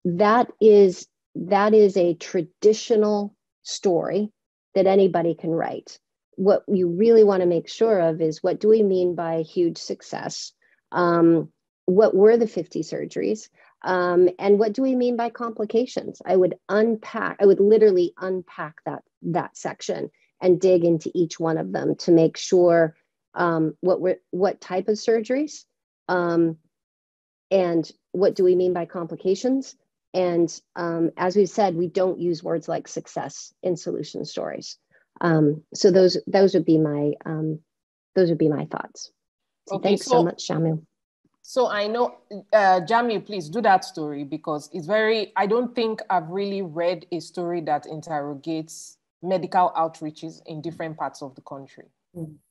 That is a traditional story that anybody can write. What you really want to make sure of is, what do we mean by huge success? What were the 50 surgeries? And what do we mean by complications? I would literally unpack that section and dig into each one of them to make sure what type of surgeries, and what do we mean by complications? And as we said, we don't use words like success in solution stories. So those would be my thoughts. So okay, thanks so much, Shamu. So I know, Jami, please do that story, because I don't think I've really read a story that interrogates medical outreaches in different parts of the country.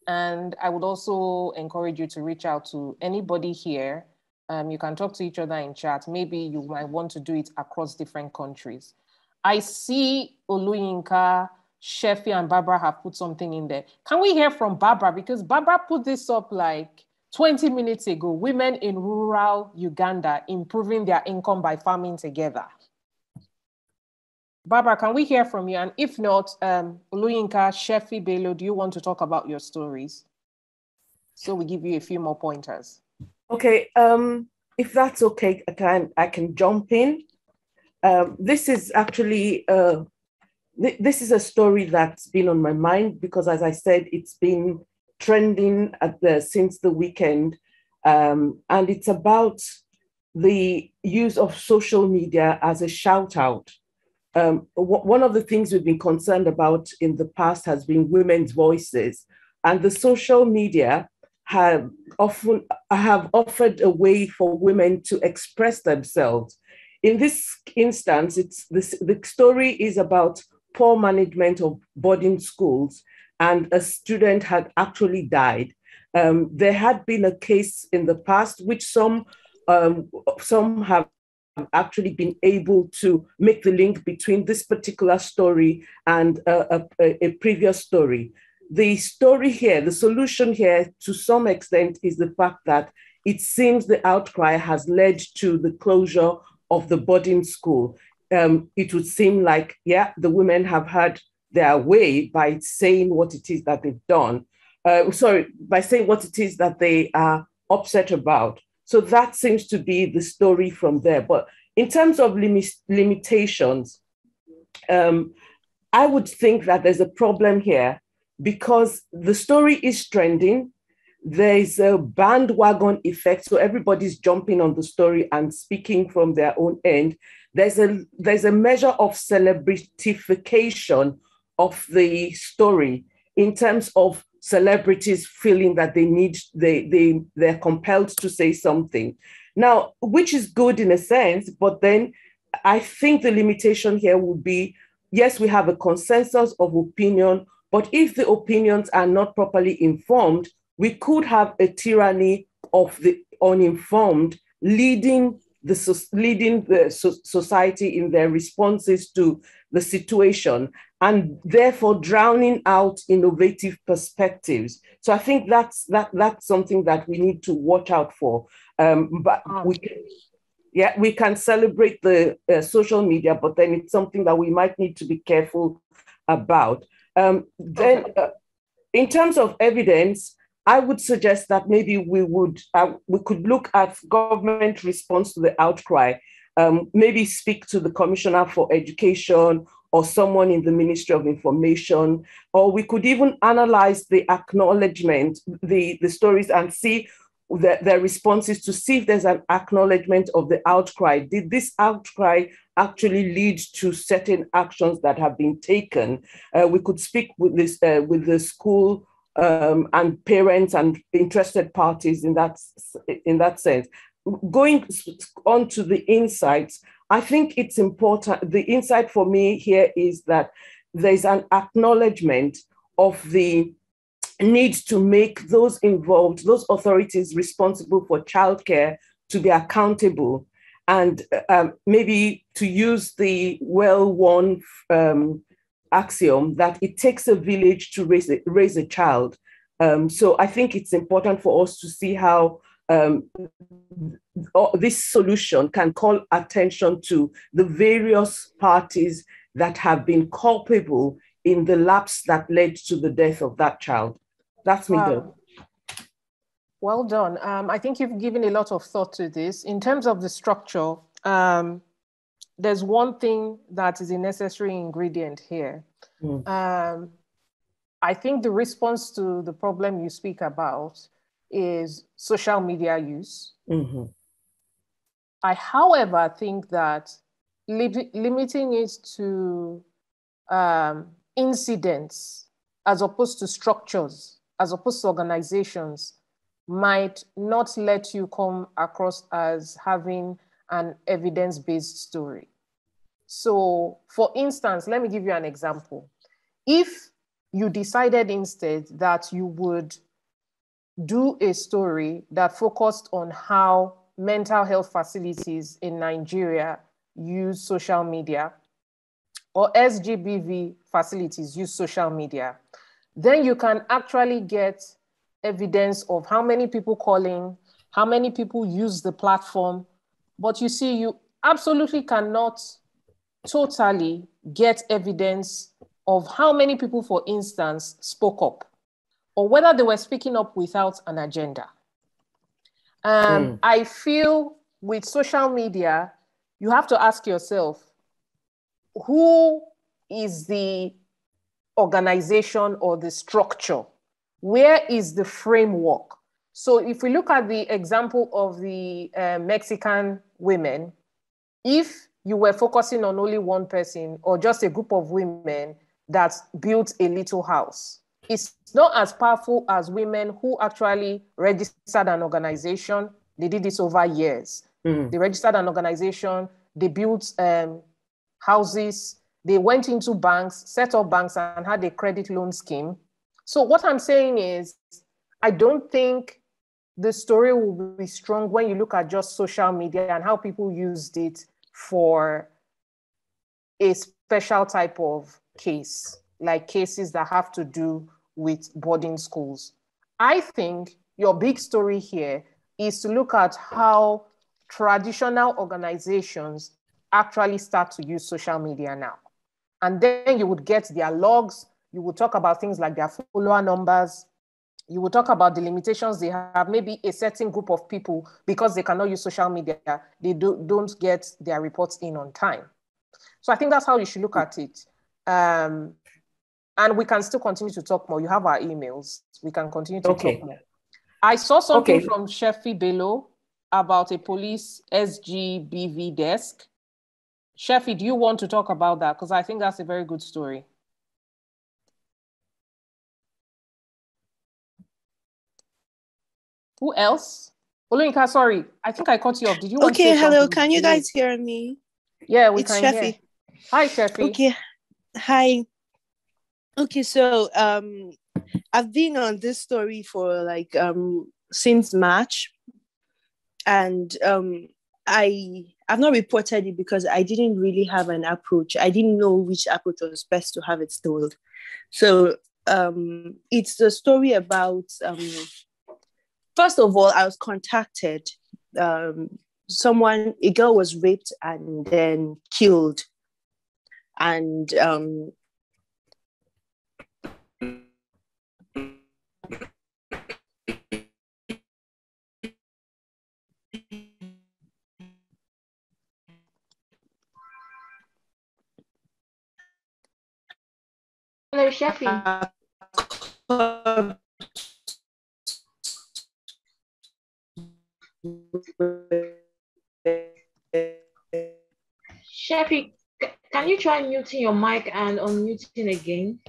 And I would also encourage you to reach out to anybody here. You can talk to each other in chat. Maybe you might want to do it across different countries. I see Oluyinka, Shefi, and Barbara have put something in there. Can we hear from Barbara? Because Barbara put this up like 20 minutes ago. Women in rural Uganda improving their income by farming together. Barbara, can we hear from you? And if not, Oluyinka, Shefi, Bello, do you want to talk about your stories? So we give you a few more pointers. Okay, if that's okay, I can jump in. This is actually, this is a story that's been on my mind because, as I said, it's been trending since the weekend. And it's about the use of social media as a shout out. One of the things we've been concerned about in the past has been women's voices, and the social media have offered a way for women to express themselves. In this instance, the story is about poor management of boarding schools, and a student had actually died. There had been a case in the past which some have actually been able to make the link between this particular story and a previous story. The story here, the solution here, to some extent, is the fact that it seems the outcry has led to the closure of the boarding school. It would seem like, yeah, the women have had their way by saying what it is that they've done. By saying what it is that they are upset about. So that seems to be the story from there. But in terms of limitations, I would think that there's a problem here because the story is trending. there's a bandwagon effect. So everybody's jumping on the story and speaking from their own end. There's a measure of celebritification of the story in terms of celebrities feeling that they're compelled to say something. Now, which is good in a sense, but then I think the limitation here would be, yes, we have a consensus of opinion, but if the opinions are not properly informed, we could have a tyranny of the uninformed leading the society in their responses to the situation, and therefore drowning out innovative perspectives. So I think that's something that we need to watch out for. But we can celebrate the social media, but then it's something that we might need to be careful about. In terms of evidence, I would suggest that maybe we could look at government response to the outcry, maybe speak to the Commissioner for Education or someone in the Ministry of Information, or we could even analyze the acknowledgement, the stories, and see their responses to see if there's an acknowledgement of the outcry. Did this outcry actually lead to certain actions that have been taken? We could speak with the school and parents and interested parties in that sense. Going on to the insights, I think it's important. The insight for me here is that there's an acknowledgement of the need to make those involved, those authorities responsible for childcare, to be accountable, and maybe to use the well-worn axiom that it takes a village to raise a child. So I think it's important for us to see how this solution can call attention to the various parties that have been culpable in the lapse that led to the death of that child. That's me done. Well done. I think you've given a lot of thought to this. In terms of the structure, there's one thing that is a necessary ingredient here. I think the response to the problem you speak about is social media use. I, however, think that limiting it to incidents as opposed to structures, as opposed to organizations, might not let you come across as having an evidence-based story. So, for instance, let me give you an example. If you decided instead that you would do a story that focused on how mental health facilities in Nigeria use social media, or SGBV facilities use social media, then you can actually get evidence of how many people calling, how many people use the platform. But you see, you absolutely cannot totally get evidence of how many people, for instance, spoke up, or whether they were speaking up without an agenda. I feel with social media, you have to ask yourself, who is the organization or the structure? Where is the framework? So if we look at the example of the Mexican women, if you were focusing on only one person or just a group of women that built a little house, it's not as powerful as women who actually registered an organization. They did this over years. They registered an organization, they built houses, they went into banks, set up banks and had a credit loan scheme. So what I'm saying is, I don't think the story will be strong when you look at just social media and how people used it for a special type of case, like cases that have to do with boarding schools. I think your big story here is to look at how traditional organizations actually start to use social media now. And then you would get their logs, you would talk about things like their follower numbers, you would talk about the limitations they have, maybe a certain group of people, because they cannot use social media, they don't get their reports in on time. So I think that's how you should look at it. And we can still continue to talk more. You have our emails. We can continue to talk more. I saw something Okay. from Shefi Bello about a police SGBV desk. Shefi, do you want to talk about that? Because I think that's a very good story. Who else? Oluyinka, sorry. I think I cut you off. Did you want to say something? Okay, hello. Can you guys hear me? Yeah, we it's can Shefi. hear. Hi, Shefi. Okay. Hi. Okay, so I've been on this story for like since March, and I've not reported it because I didn't really have an approach. I didn't know which approach was best to have it told. So it's the story about first of all, I was contacted. A girl was raped and then killed, and Hello, Shefi. Shefi, can you try muting your mic and unmuting again?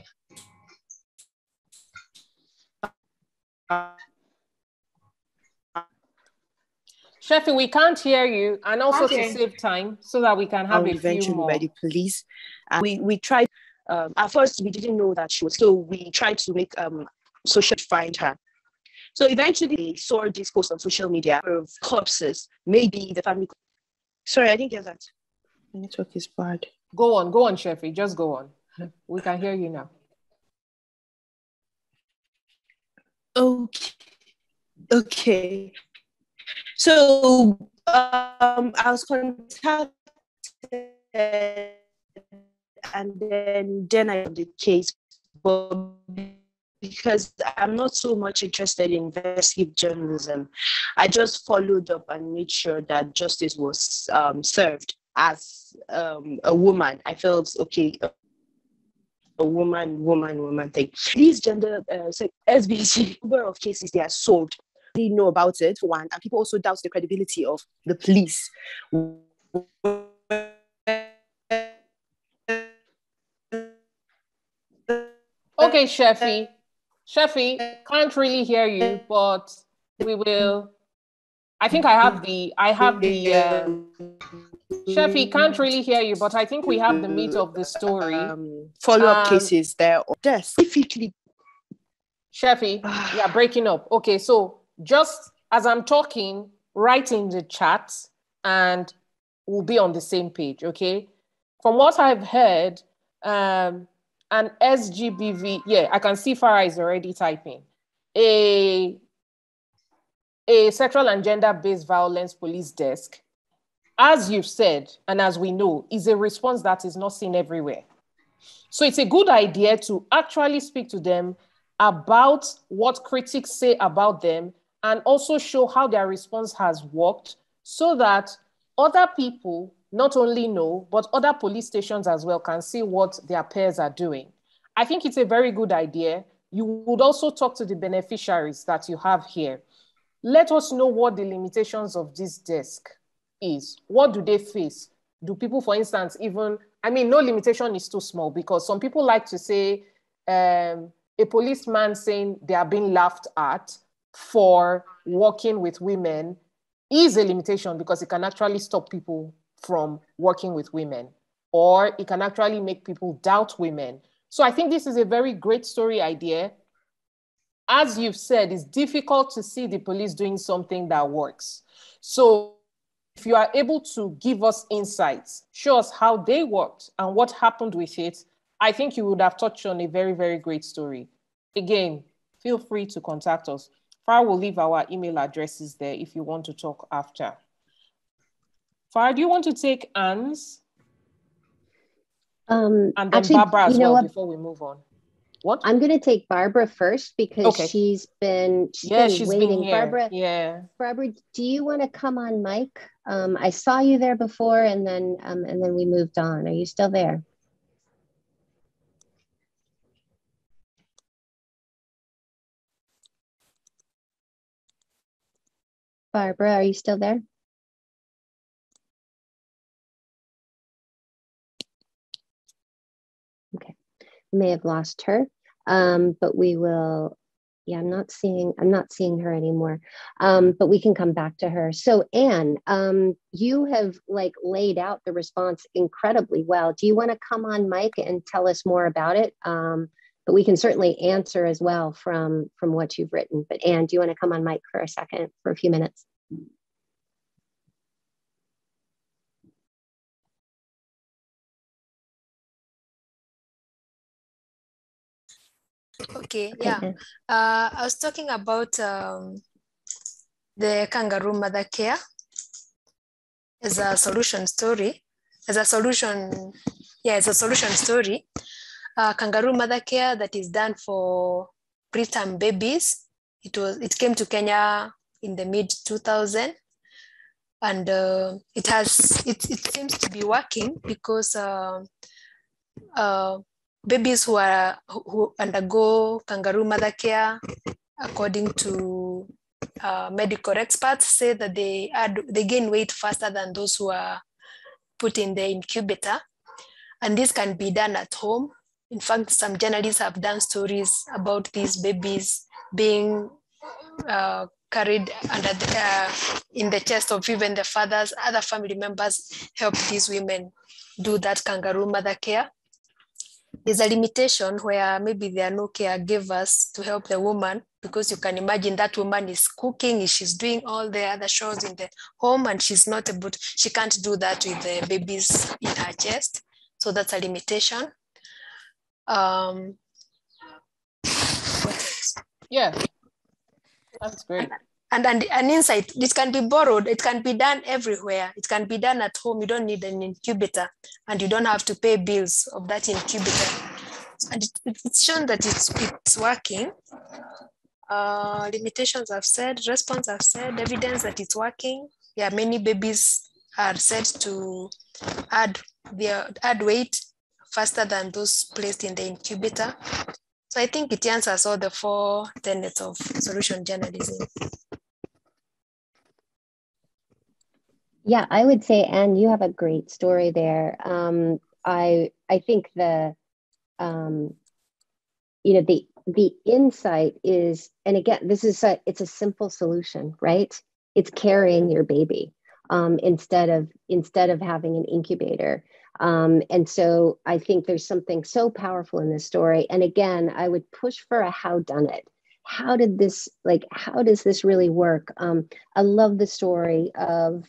Shefi, we can't hear you, and also to save time so that we can have a few more. By the police. And we tried, at first we didn't know that she was, so we tried to make social find her. So eventually they saw this post on social media of corpses, maybe the family. Sorry, I didn't get that. The network is bad. Go on, Shefi, just go on. We can hear you now. Okay. So I was contacted, and then I got the case, but because I'm not so much interested in investigative journalism, I just followed up and made sure that justice was served. As a woman, I felt okay. A woman thing. These gender SBC number of cases they are solved. They know about it for one, and people also doubt the credibility of the police. Okay, Shefi, can't really hear you, but we will. I think I have the. Shefi, can't really hear you, but I think we have the meat of the story. Follow-up cases there. Specifically, Shefi, you're breaking up. Okay, so just as I'm talking, write in the chat and we'll be on the same page, okay? From what I've heard, an SGBV, yeah, I can see Fara is already typing. A sexual and gender-based violence police desk, as you've said, and as we know, is a response that is not seen everywhere. So it's a good idea to actually speak to them about what critics say about them and also show how their response has worked so that other people not only know, but other police stations as well can see what their peers are doing. I think it's a very good idea. You would also talk to the beneficiaries that you have here. Let us know what the limitations of this desk is. What do they face? Do people, for instance, even, I mean, no limitation is too small because some people like to say a policeman saying they are being laughed at for working with women is a limitation because it can actually stop people from working with women, or it can actually make people doubt women. So I think this is a very great story idea. As you've said, it's difficult to see the police doing something that works. So if you are able to give us insights, show us how they worked and what happened with it, I think you would have touched on a very, very great story. Again, feel free to contact us. Fara will leave our email addresses there if you want to talk after. Fara, do you want to take Anne's? And then actually, Barbara as well before we move on. What? I'm going to take Barbara first because she's been waiting. Been Barbara, Barbara, do you want to come on mic? I saw you there before, and then we moved on. Are you still there? Barbara, are you still there? Okay, we may have lost her, but we will. Yeah, I'm not seeing her anymore. But we can come back to her. So Anne, you have like laid out the response incredibly well. Do you want to come on mic and tell us more about it? But we can certainly answer as well from what you've written. But Anne, do you want to come on mic for a second, for a few minutes? Okay, yeah. I was talking about the kangaroo mother care as a solution story, it's a solution story. Kangaroo mother care that is done for preterm babies. It came to Kenya in the mid 2000s, and it seems to be working because babies who undergo kangaroo mother care, according to medical experts, say that they gain weight faster than those who are put in the incubator, and this can be done at home. In fact, some journalists have done stories about these babies being carried in the chest of even the fathers. Other family members help these women do that kangaroo mother care. There's a limitation where maybe there are no caregivers to help the woman, because you can imagine that woman is cooking, she's doing all the other chores in the home, and she can't do that with the babies in her chest. So that's a limitation. Yeah, that's great. And an insight, it can be borrowed, it can be done everywhere. It can be done at home. You don't need an incubator, and you don't have to pay bills of that incubator. And it's shown that it's working. Limitations I've said, response I've said, evidence that it's working. Yeah, many babies are said to add weight faster than those placed in the incubator. So I think it answers all the 4 tenets of solution journalism. Yeah, I would say, Anne, you have a great story there. I think the insight is, and again, it's a simple solution, right? It's carrying your baby instead of having an incubator. And so I think there's something so powerful in this story. And again, I would push for a how done it. How does this really work? I love the story of,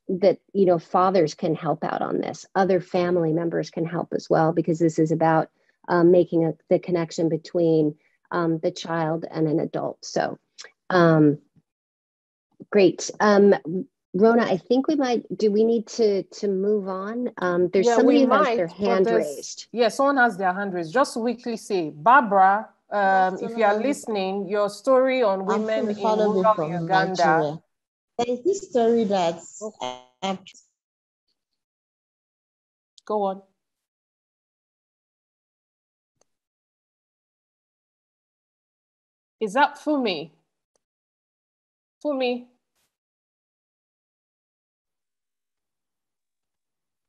that, fathers can help out on this. Other family members can help as well, because this is about making the connection between the child and an adult. So great. Ruona, I think we need to move on? There's somebody who has their hand raised. Yeah, someone has their hand raised. Just to quickly say, Barbara, if you are listening, your story on women in rural Uganda. Nigeria. There is this story that go on. Is that Fumi? Fumi?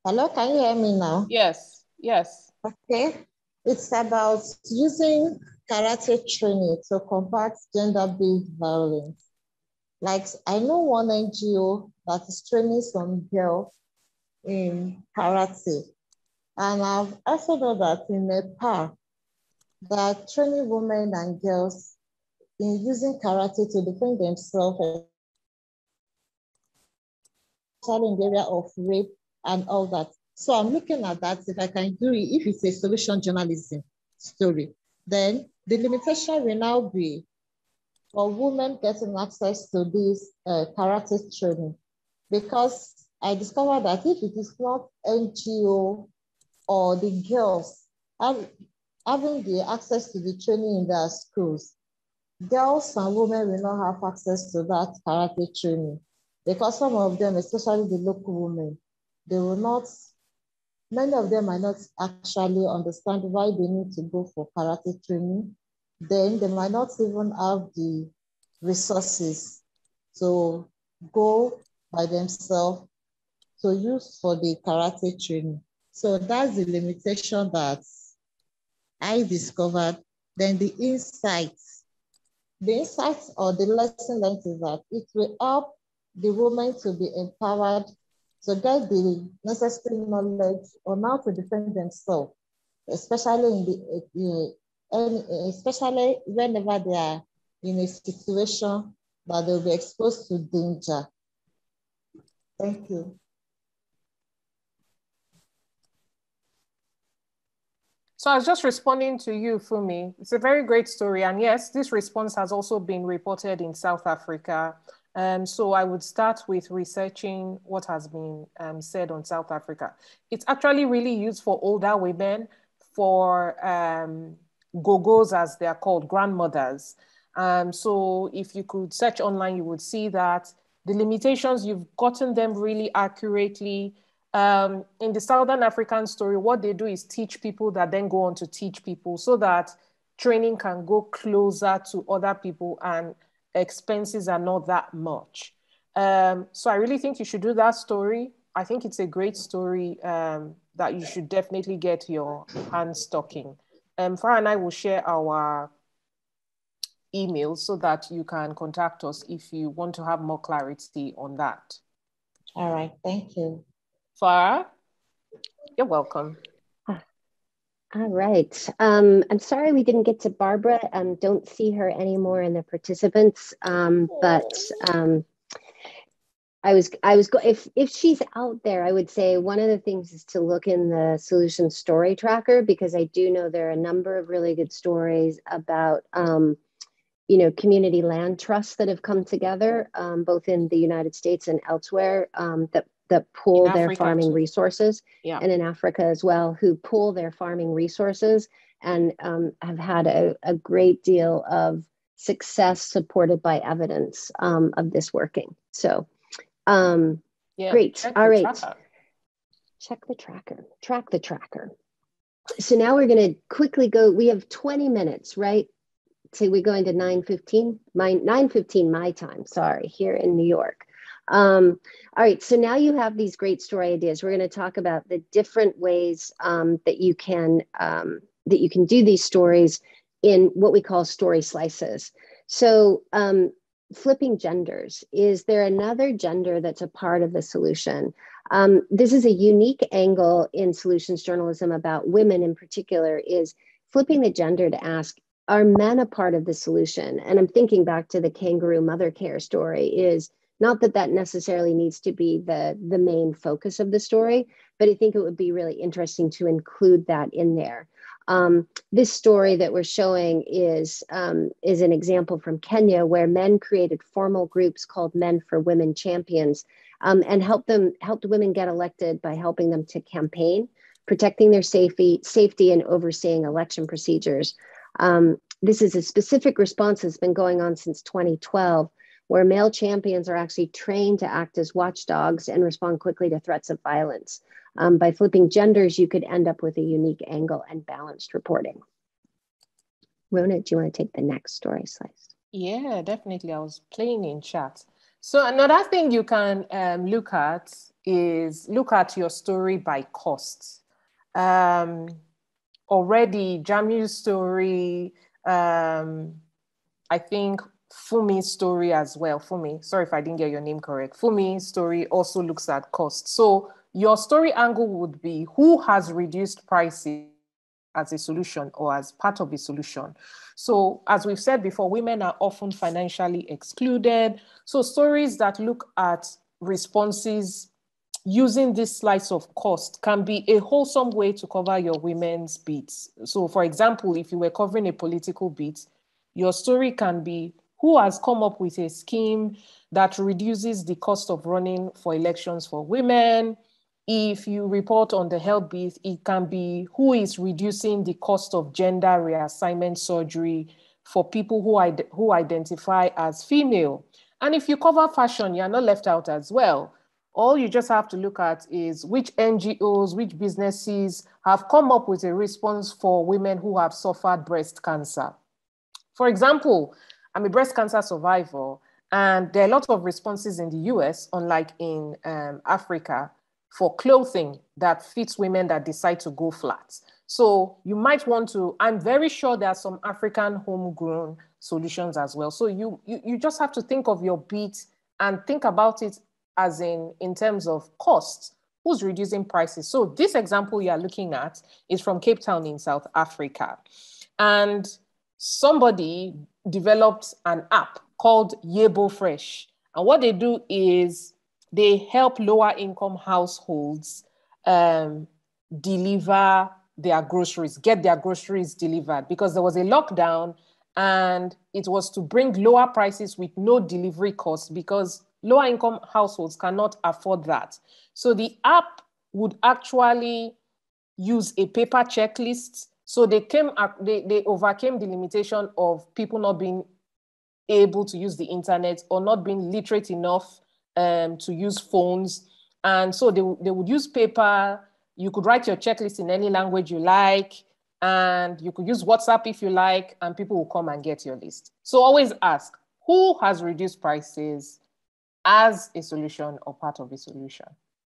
Hello, can you hear me now? Yes, yes. Okay. It's about using karate training to combat gender-based violence. Like, I know one NGO that is training some girls in karate. And I've also known that in Nepal, they're training women and girls in using karate to defend themselves, especially in the area of rape and all that. So I'm looking at that, if I can do it, if it's a solution journalism story, then the limitation will now be for women getting access to this karate training. Because I discovered that if it is not NGO or the girls having the access to the training in their schools, girls and women will not have access to that karate training. Because some of them, especially the local women, many of them might not actually understand why they need to go for karate training. Then they might not even have the resources to go by themselves to use for the karate training. So that's the limitation that I discovered. Then the insights or the lesson learned is that it will help the women to be empowered to get the necessary knowledge on how to defend themselves, especially especially whenever they are in a situation that they'll be exposed to danger. Thank you. So I was just responding to you, Fumi. It's a very great story. And yes, this response has also been reported in South Africa. So I would start with researching what has been said on South Africa. It's actually really used for older women, for gogos, as they're called, grandmothers. So if you could search online, you would see that the limitations, you've gotten them really accurately. In the Southern African story, what they do is teach people that then go on to teach people so that training can go closer to other people and expenses are not that much. So I really think you should do that story. I think it's a great story that you should definitely get your hands stocking. Fara and I will share our emails so that you can contact us if you want to have more clarity on that. All right, thank you. Fara, you're welcome. All right. I'm sorry we didn't get to Barbara. Don't see her anymore in the participants. If she's out there, I would say one of the things is to look in the solution story tracker, because I do know there are a number of really good stories about community land trusts that have come together, both in the United States and elsewhere, that pool their farming resources, and in Africa as well, who pool their farming resources and have had a great deal of success supported by evidence of this working. So great. All right. Check the tracker. Track the tracker. So now we're going to quickly go. We have 20 minutes, right? So we're going to 9:15, 9:15 my time, sorry, here in New York. All right, so now you have these great story ideas. We're going to talk about the different ways that you can do these stories in what we call story slices. So flipping genders, is there another gender that's a part of the solution? This is a unique angle in solutions journalism about women in particular, is flipping the gender to ask, are men a part of the solution? And I'm thinking back to the kangaroo mother care story, is not that necessarily needs to be the main focus of the story, but I think it would be really interesting to include that in there. This story that we're showing is an example from Kenya, where men created formal groups called Men for Women Champions, and helped women get elected by helping them to campaign, protecting their safety and overseeing election procedures. This is a specific response that's been going on since 2012, where male champions are actually trained to act as watchdogs and respond quickly to threats of violence. By flipping genders, you could end up with a unique angle and balanced reporting. Ruona, do you want to take the next story slice? Yeah, definitely. I was playing in chat. So another thing you can look at is look at your story by cost. Already, Jamiu's story, I think Fumi's story as well. Fumi, sorry if I didn't get your name correct. Fumi's story also looks at cost. So your story angle would be who has reduced prices as a solution or as part of a solution. So as we've said before, women are often financially excluded. So stories that look at responses using this slice of cost can be a wholesome way to cover your women's beats. So for example, if you were covering a political beat, your story can be who has come up with a scheme that reduces the cost of running for elections for women. If you report on the health beat, it can be who is reducing the cost of gender reassignment surgery for people who identify as female. And if you cover fashion, you're not left out as well. All you just have to look at is which NGOs, which businesses have come up with a response for women who have suffered breast cancer. For example, I'm a breast cancer survivor, And there are a lot of responses in the US, unlike in Africa, for clothing that fits women that decide to go flat. So you might want to, I'm very sure there are some African homegrown solutions as well. So you just have to think of your beat and think about it as in terms of cost. Who's reducing prices? So this example you are looking at is from Cape Town in South Africa. And somebody developed an app called Yebo Fresh. And what they do is they help lower income households deliver their groceries, get their groceries delivered, because there was a lockdown and it was to bring lower prices with no delivery costs, because lower income households cannot afford that. So the app would actually use a paper checklist. So they overcame the limitation of people not being able to use the internet or not being literate enough to use phones. And so they would use paper. You could write your checklist in any language you like, and you could use WhatsApp if you like, and people will come and get your list. So always ask, who has reduced prices as a solution or part of a solution?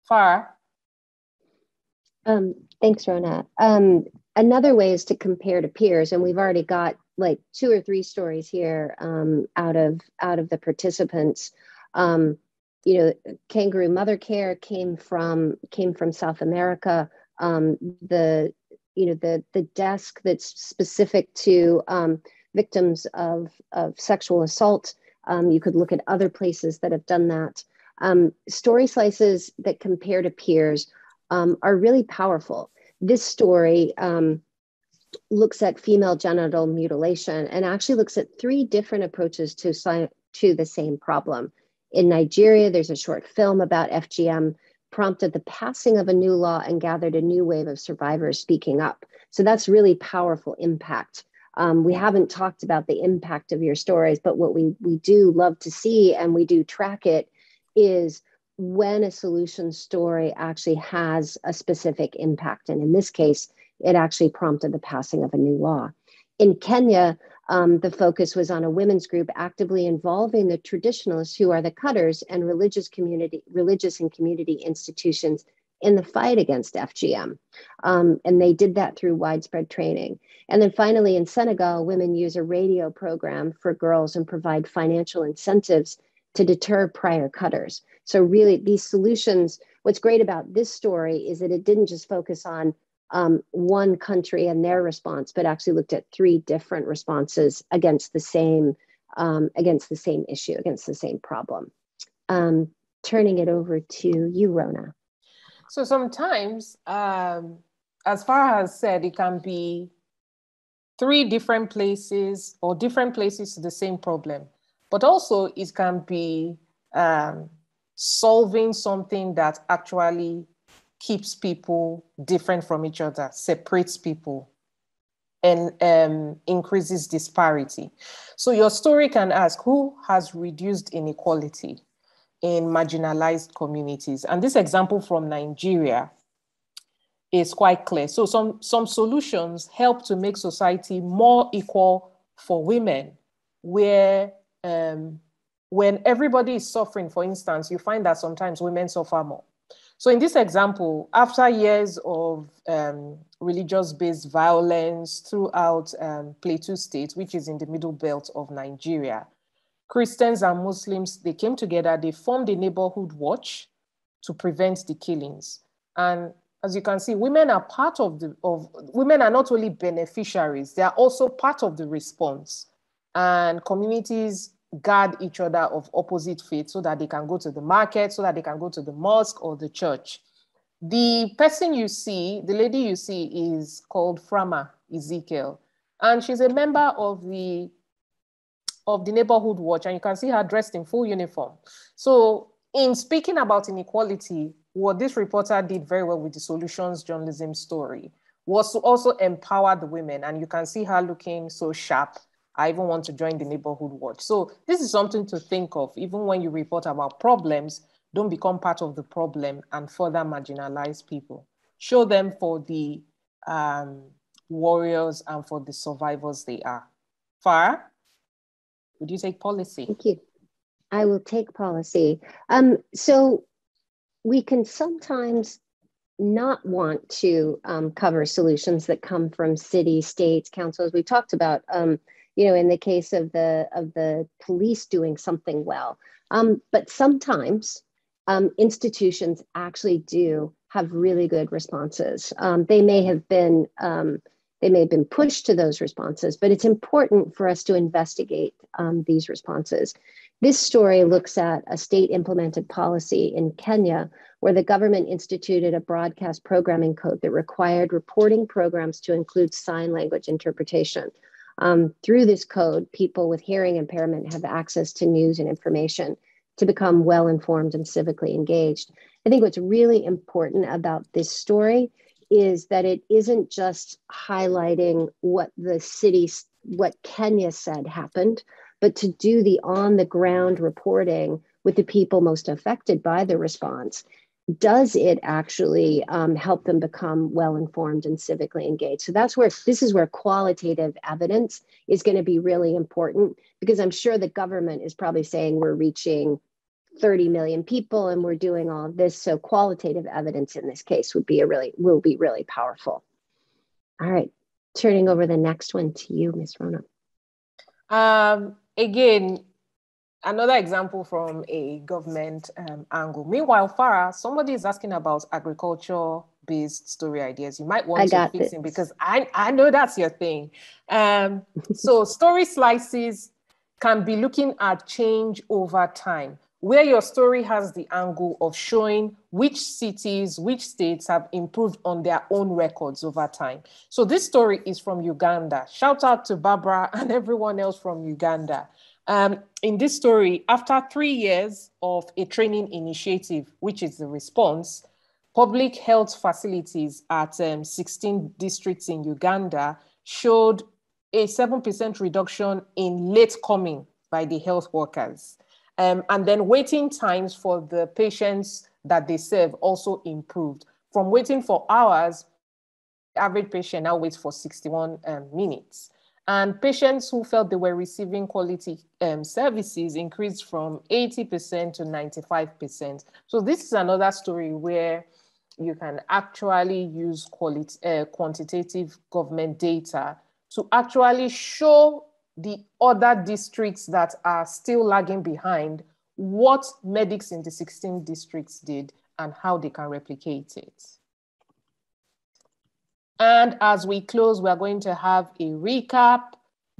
Fara? Thanks, Ruona. Another way is to compare to peers, and we've already got like 2 or 3 stories here out of the participants. Kangaroo Mother Care came from South America. The desk that's specific to victims of sexual assault. You could look at other places that have done that. Story slices that compare to peers are really powerful. This story looks at female genital mutilation and actually looks at 3 different approaches to the same problem. In Nigeria, there's a short film about FGM, prompted the passing of a new law and gathered a new wave of survivors speaking up. So that's really powerful impact. We haven't talked about the impact of your stories, but what we do love to see, and we do track it, is when a solution story actually has a specific impact. And in this case, it actually prompted the passing of a new law. In Kenya, the focus was on a women's group actively involving the traditionalists, who are the cutters, and religious and community institutions in the fight against FGM. And they did that through widespread training. And then finally, in Senegal, women use a radio program for girls and provide financial incentives to deter prior cutters. So really, these solutions, what's great about this story is that it didn't just focus on one country and their response, but actually looked at 3 different responses against the same issue, against the same problem. Turning it over to you, Ruona. So sometimes, as Farah has said, it can be 3 different places or different places to the same problem, but also it can be solving something that actually keeps people different from each other, separates people, and increases disparity. So your story can ask, who has reduced inequality in marginalized communities? And this example from Nigeria is quite clear. So some solutions help to make society more equal for women, where when everybody is suffering, for instance, you find that sometimes women suffer more. So in this example, after years of religious-based violence throughout Plateau State, which is in the middle belt of Nigeria, Christians and Muslims, they came together, they formed a neighborhood watch to prevent the killings. And as you can see, women are women are not only beneficiaries, they are also part of the response. And communities guard each other of opposite faith so that they can go to the market, so that they can go to the mosque or the church. The person you see, the lady you see, is called Frama Ezekiel, and she's a member of the neighborhood watch, and you can see her dressed in full uniform. So in speaking about inequality, what this reporter did very well with the solutions journalism story was to also empower the women, and you can see her looking so sharp. I even want to join the neighborhood watch. So this is something to think of. Even when you report about problems, don't become part of the problem and further marginalize people. Show them for the warriors and for the survivors they are. Fara, would you take policy? Thank you. I will take policy. So we can sometimes not want to cover solutions that come from cities, states, councils. We talked about, in the case of the police doing something well. But sometimes institutions actually do have really good responses. They may have been pushed to those responses, but it's important for us to investigate these responses. This story looks at a state implemented policy in Kenya where the government instituted a broadcast programming code that required reporting programs to include sign language interpretation. Through this code, people with hearing impairment have access to news and information to become well-informed and civically engaged. I think what's really important about this story is that it isn't just highlighting what Kenya said happened, but to do the on-the-ground reporting with the people most affected by the response. Does it actually help them become well-informed and civically engaged? So this is where qualitative evidence is going to be really important, because I'm sure the government is probably saying we're reaching 30 million people and we're doing all of this. So qualitative evidence in this case will be really powerful. All right, turning over the next one to you, Ms. Ruona. Again, another example from a government angle. Meanwhile, Fara, somebody is asking about agriculture-based story ideas. You might want to fix it because I know that's your thing. So story slices can be looking at change over time, where your story has the angle of showing which cities, which states have improved on their own records over time. So this story is from Uganda. Shout out to Barbara and everyone else from Uganda. In this story, after 3 years of a training initiative, which is the response, public health facilities at 16 districts in Uganda showed a 7% reduction in late coming by the health workers. And then waiting times for the patients that they serve also improved. From waiting for hours, the average patient now waits for 61 minutes. And patients who felt they were receiving quality services increased from 80% to 95%. So this is another story where you can actually use quantitative government data to actually show the other districts that are still lagging behind what medics in the 16 districts did and how they can replicate it. And as we close, we're going to have a recap.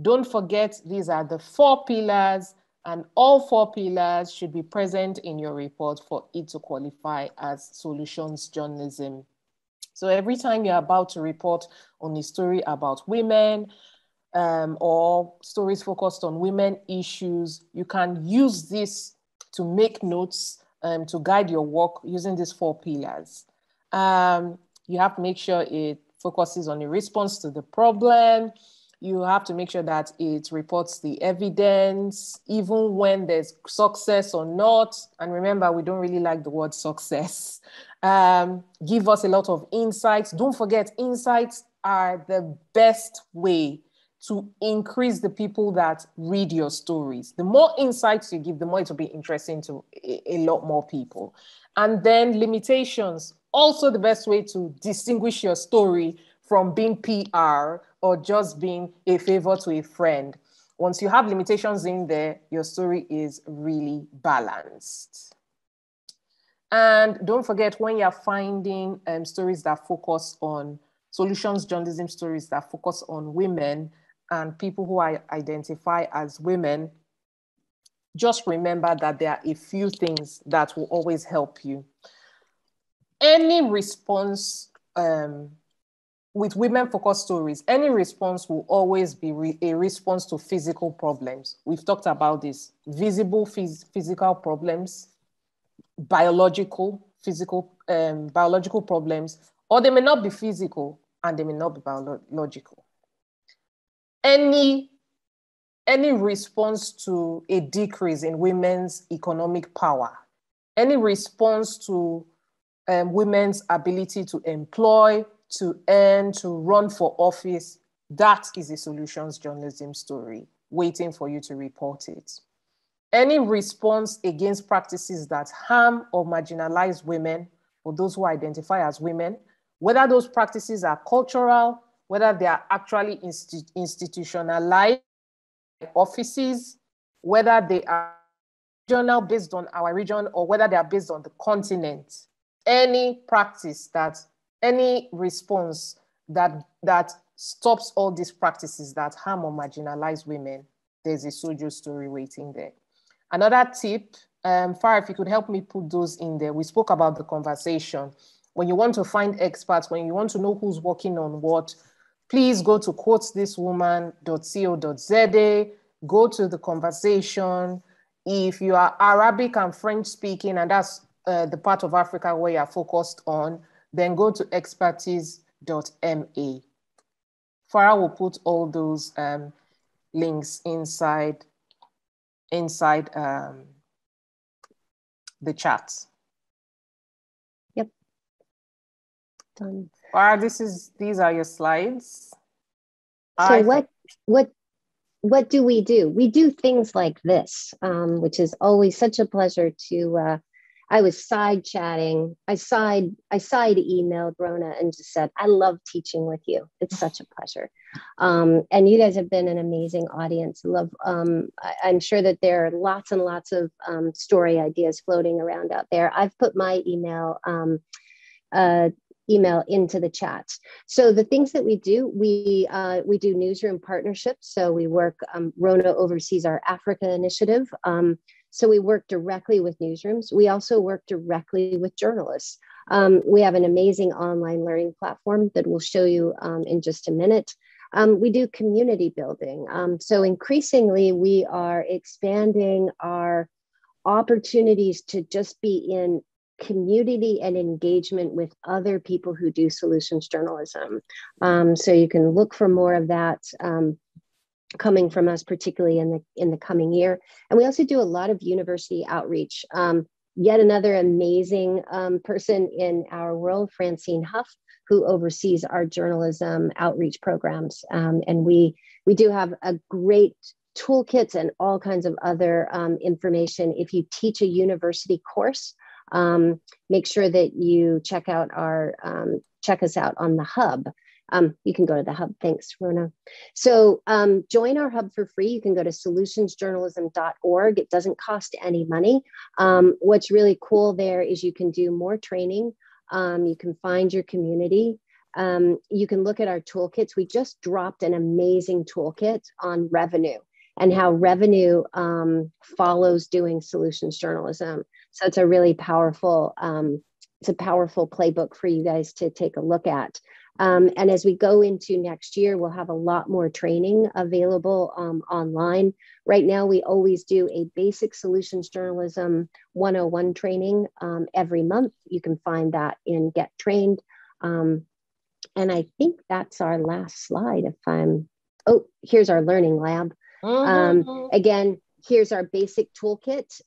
Don't forget, these are the 4 pillars, and all 4 pillars should be present in your report for it to qualify as solutions journalism. So every time you're about to report on a story about women or stories focused on women issues, you can use this to make notes to guide your work using these 4 pillars. You have to make sure it focuses on a response to the problem. You have to make sure that it reports the evidence, even when there's success or not. And remember, we don't really like the word success. Give us a lot of insights. Don't forget, insights are the best way to increase the people that read your stories. The more insights you give, the more it will be interesting to a lot more people. And then limitations, also the best way to distinguish your story from being PR or just being a favor to a friend. Once you have limitations in there, your story is really balanced. And don't forget, when you're finding stories that focus on solutions journalism, stories that focus on women and people who identify as women, just remember that there are a few things that will always help you. Any response with women-focused stories, any response will always be a response to physical problems. We've talked about this: visible physical problems, biological problems, or they may not be physical and they may not be biological. Any response to a decrease in women's economic power, any response to women's ability to employ, to earn, to run for office, that is a solutions journalism story waiting for you to report it. any response against practices that harm or marginalize women or those who identify as women, whether those practices are cultural, whether they are actually institutionalized offices, whether they are regional based on our region, or whether they are based on the continent. Any practice any response that stops all these practices that harm or marginalize women, there's a Sojo story waiting there. Another tip, Fara, if you could help me put those in there. We spoke about the conversation. When you want to find experts, when you want to know who's working on what, please go to quotesthiswoman.co.za, go to the conversation. If you are Arabic and French speaking, and that's the part of Africa where you're focused on, then go to expertise.ma. Fara will put all those links inside the chat. Yep. Done. Fara, these are your slides. So what do? We do things like this, which is always such a pleasure to. I was side chatting. I side emailed Ruona and just said, I love teaching with you. It's such a pleasure. And you guys have been an amazing audience. I'm sure that there are lots and lots of story ideas floating around out there. I've put my email into the chat. So the things that we do, we do Newsroom Partnerships. So we work, Ruona oversees our Africa initiative. So we work directly with newsrooms. We also work directly with journalists. We have an amazing online learning platform that we'll show you in just a minute. We do community building. So increasingly, we are expanding our opportunities to just be in community and engagement with other people who do solutions journalism. So you can look for more of that coming from us, particularly in the coming year. And we also do a lot of university outreach. Yet another amazing person in our world, Francine Huff, who oversees our journalism outreach programs. And we do have a great toolkits and all kinds of other information. If you teach a university course, make sure that you check us out on the hub. You can go to the hub. Thanks, Ruona. So join our hub for free. You can go to solutionsjournalism.org. It doesn't cost any money. What's really cool there is you can do more training. You can find your community. You can look at our toolkits. We just dropped an amazing toolkit on revenue and how revenue follows doing solutions journalism. So it's a really powerful, playbook for you guys to take a look at. And as we go into next year, we'll have a lot more training available online. Right now, we always do a basic solutions journalism 101 training every month. You can find that in Get Trained. And I think that's our last slide. Here's our learning lab. Again, here's our basic toolkit.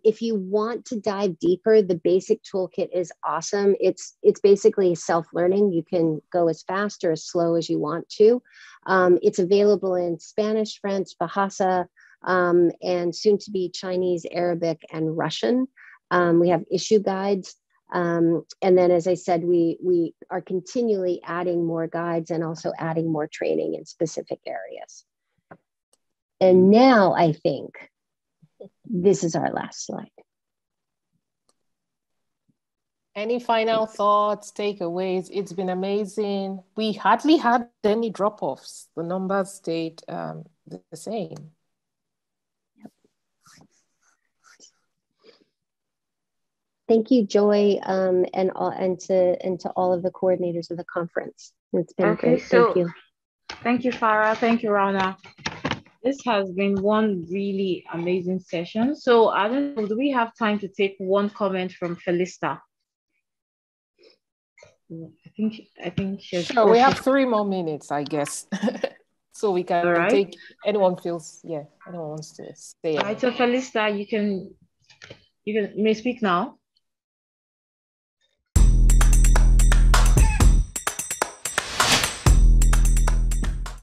If you want to dive deeper, the basic toolkit is awesome. It's basically self-learning. You can go as fast or as slow as you want to. It's available in Spanish, French, Bahasa, and soon to be Chinese, Arabic, and Russian. We have issue guides. And then, as I said, we are continually adding more guides and also adding more training in specific areas. And now I think this is our last slide. Any final thoughts, takeaways? It's been amazing. We hardly had any drop-offs. The numbers stayed the same. Yep. Thank you, Joy, and to all of the coordinators of the conference. It's been great. Thank you. Thank you, Fara. Thank you, Ruona. This has been one really amazing session. So I don't know, do we have time to take one comment from Felista? I think she's sure. We have 3 more minutes, I guess. So we can take anyone wants to stay. All right, so Felista, you may speak now.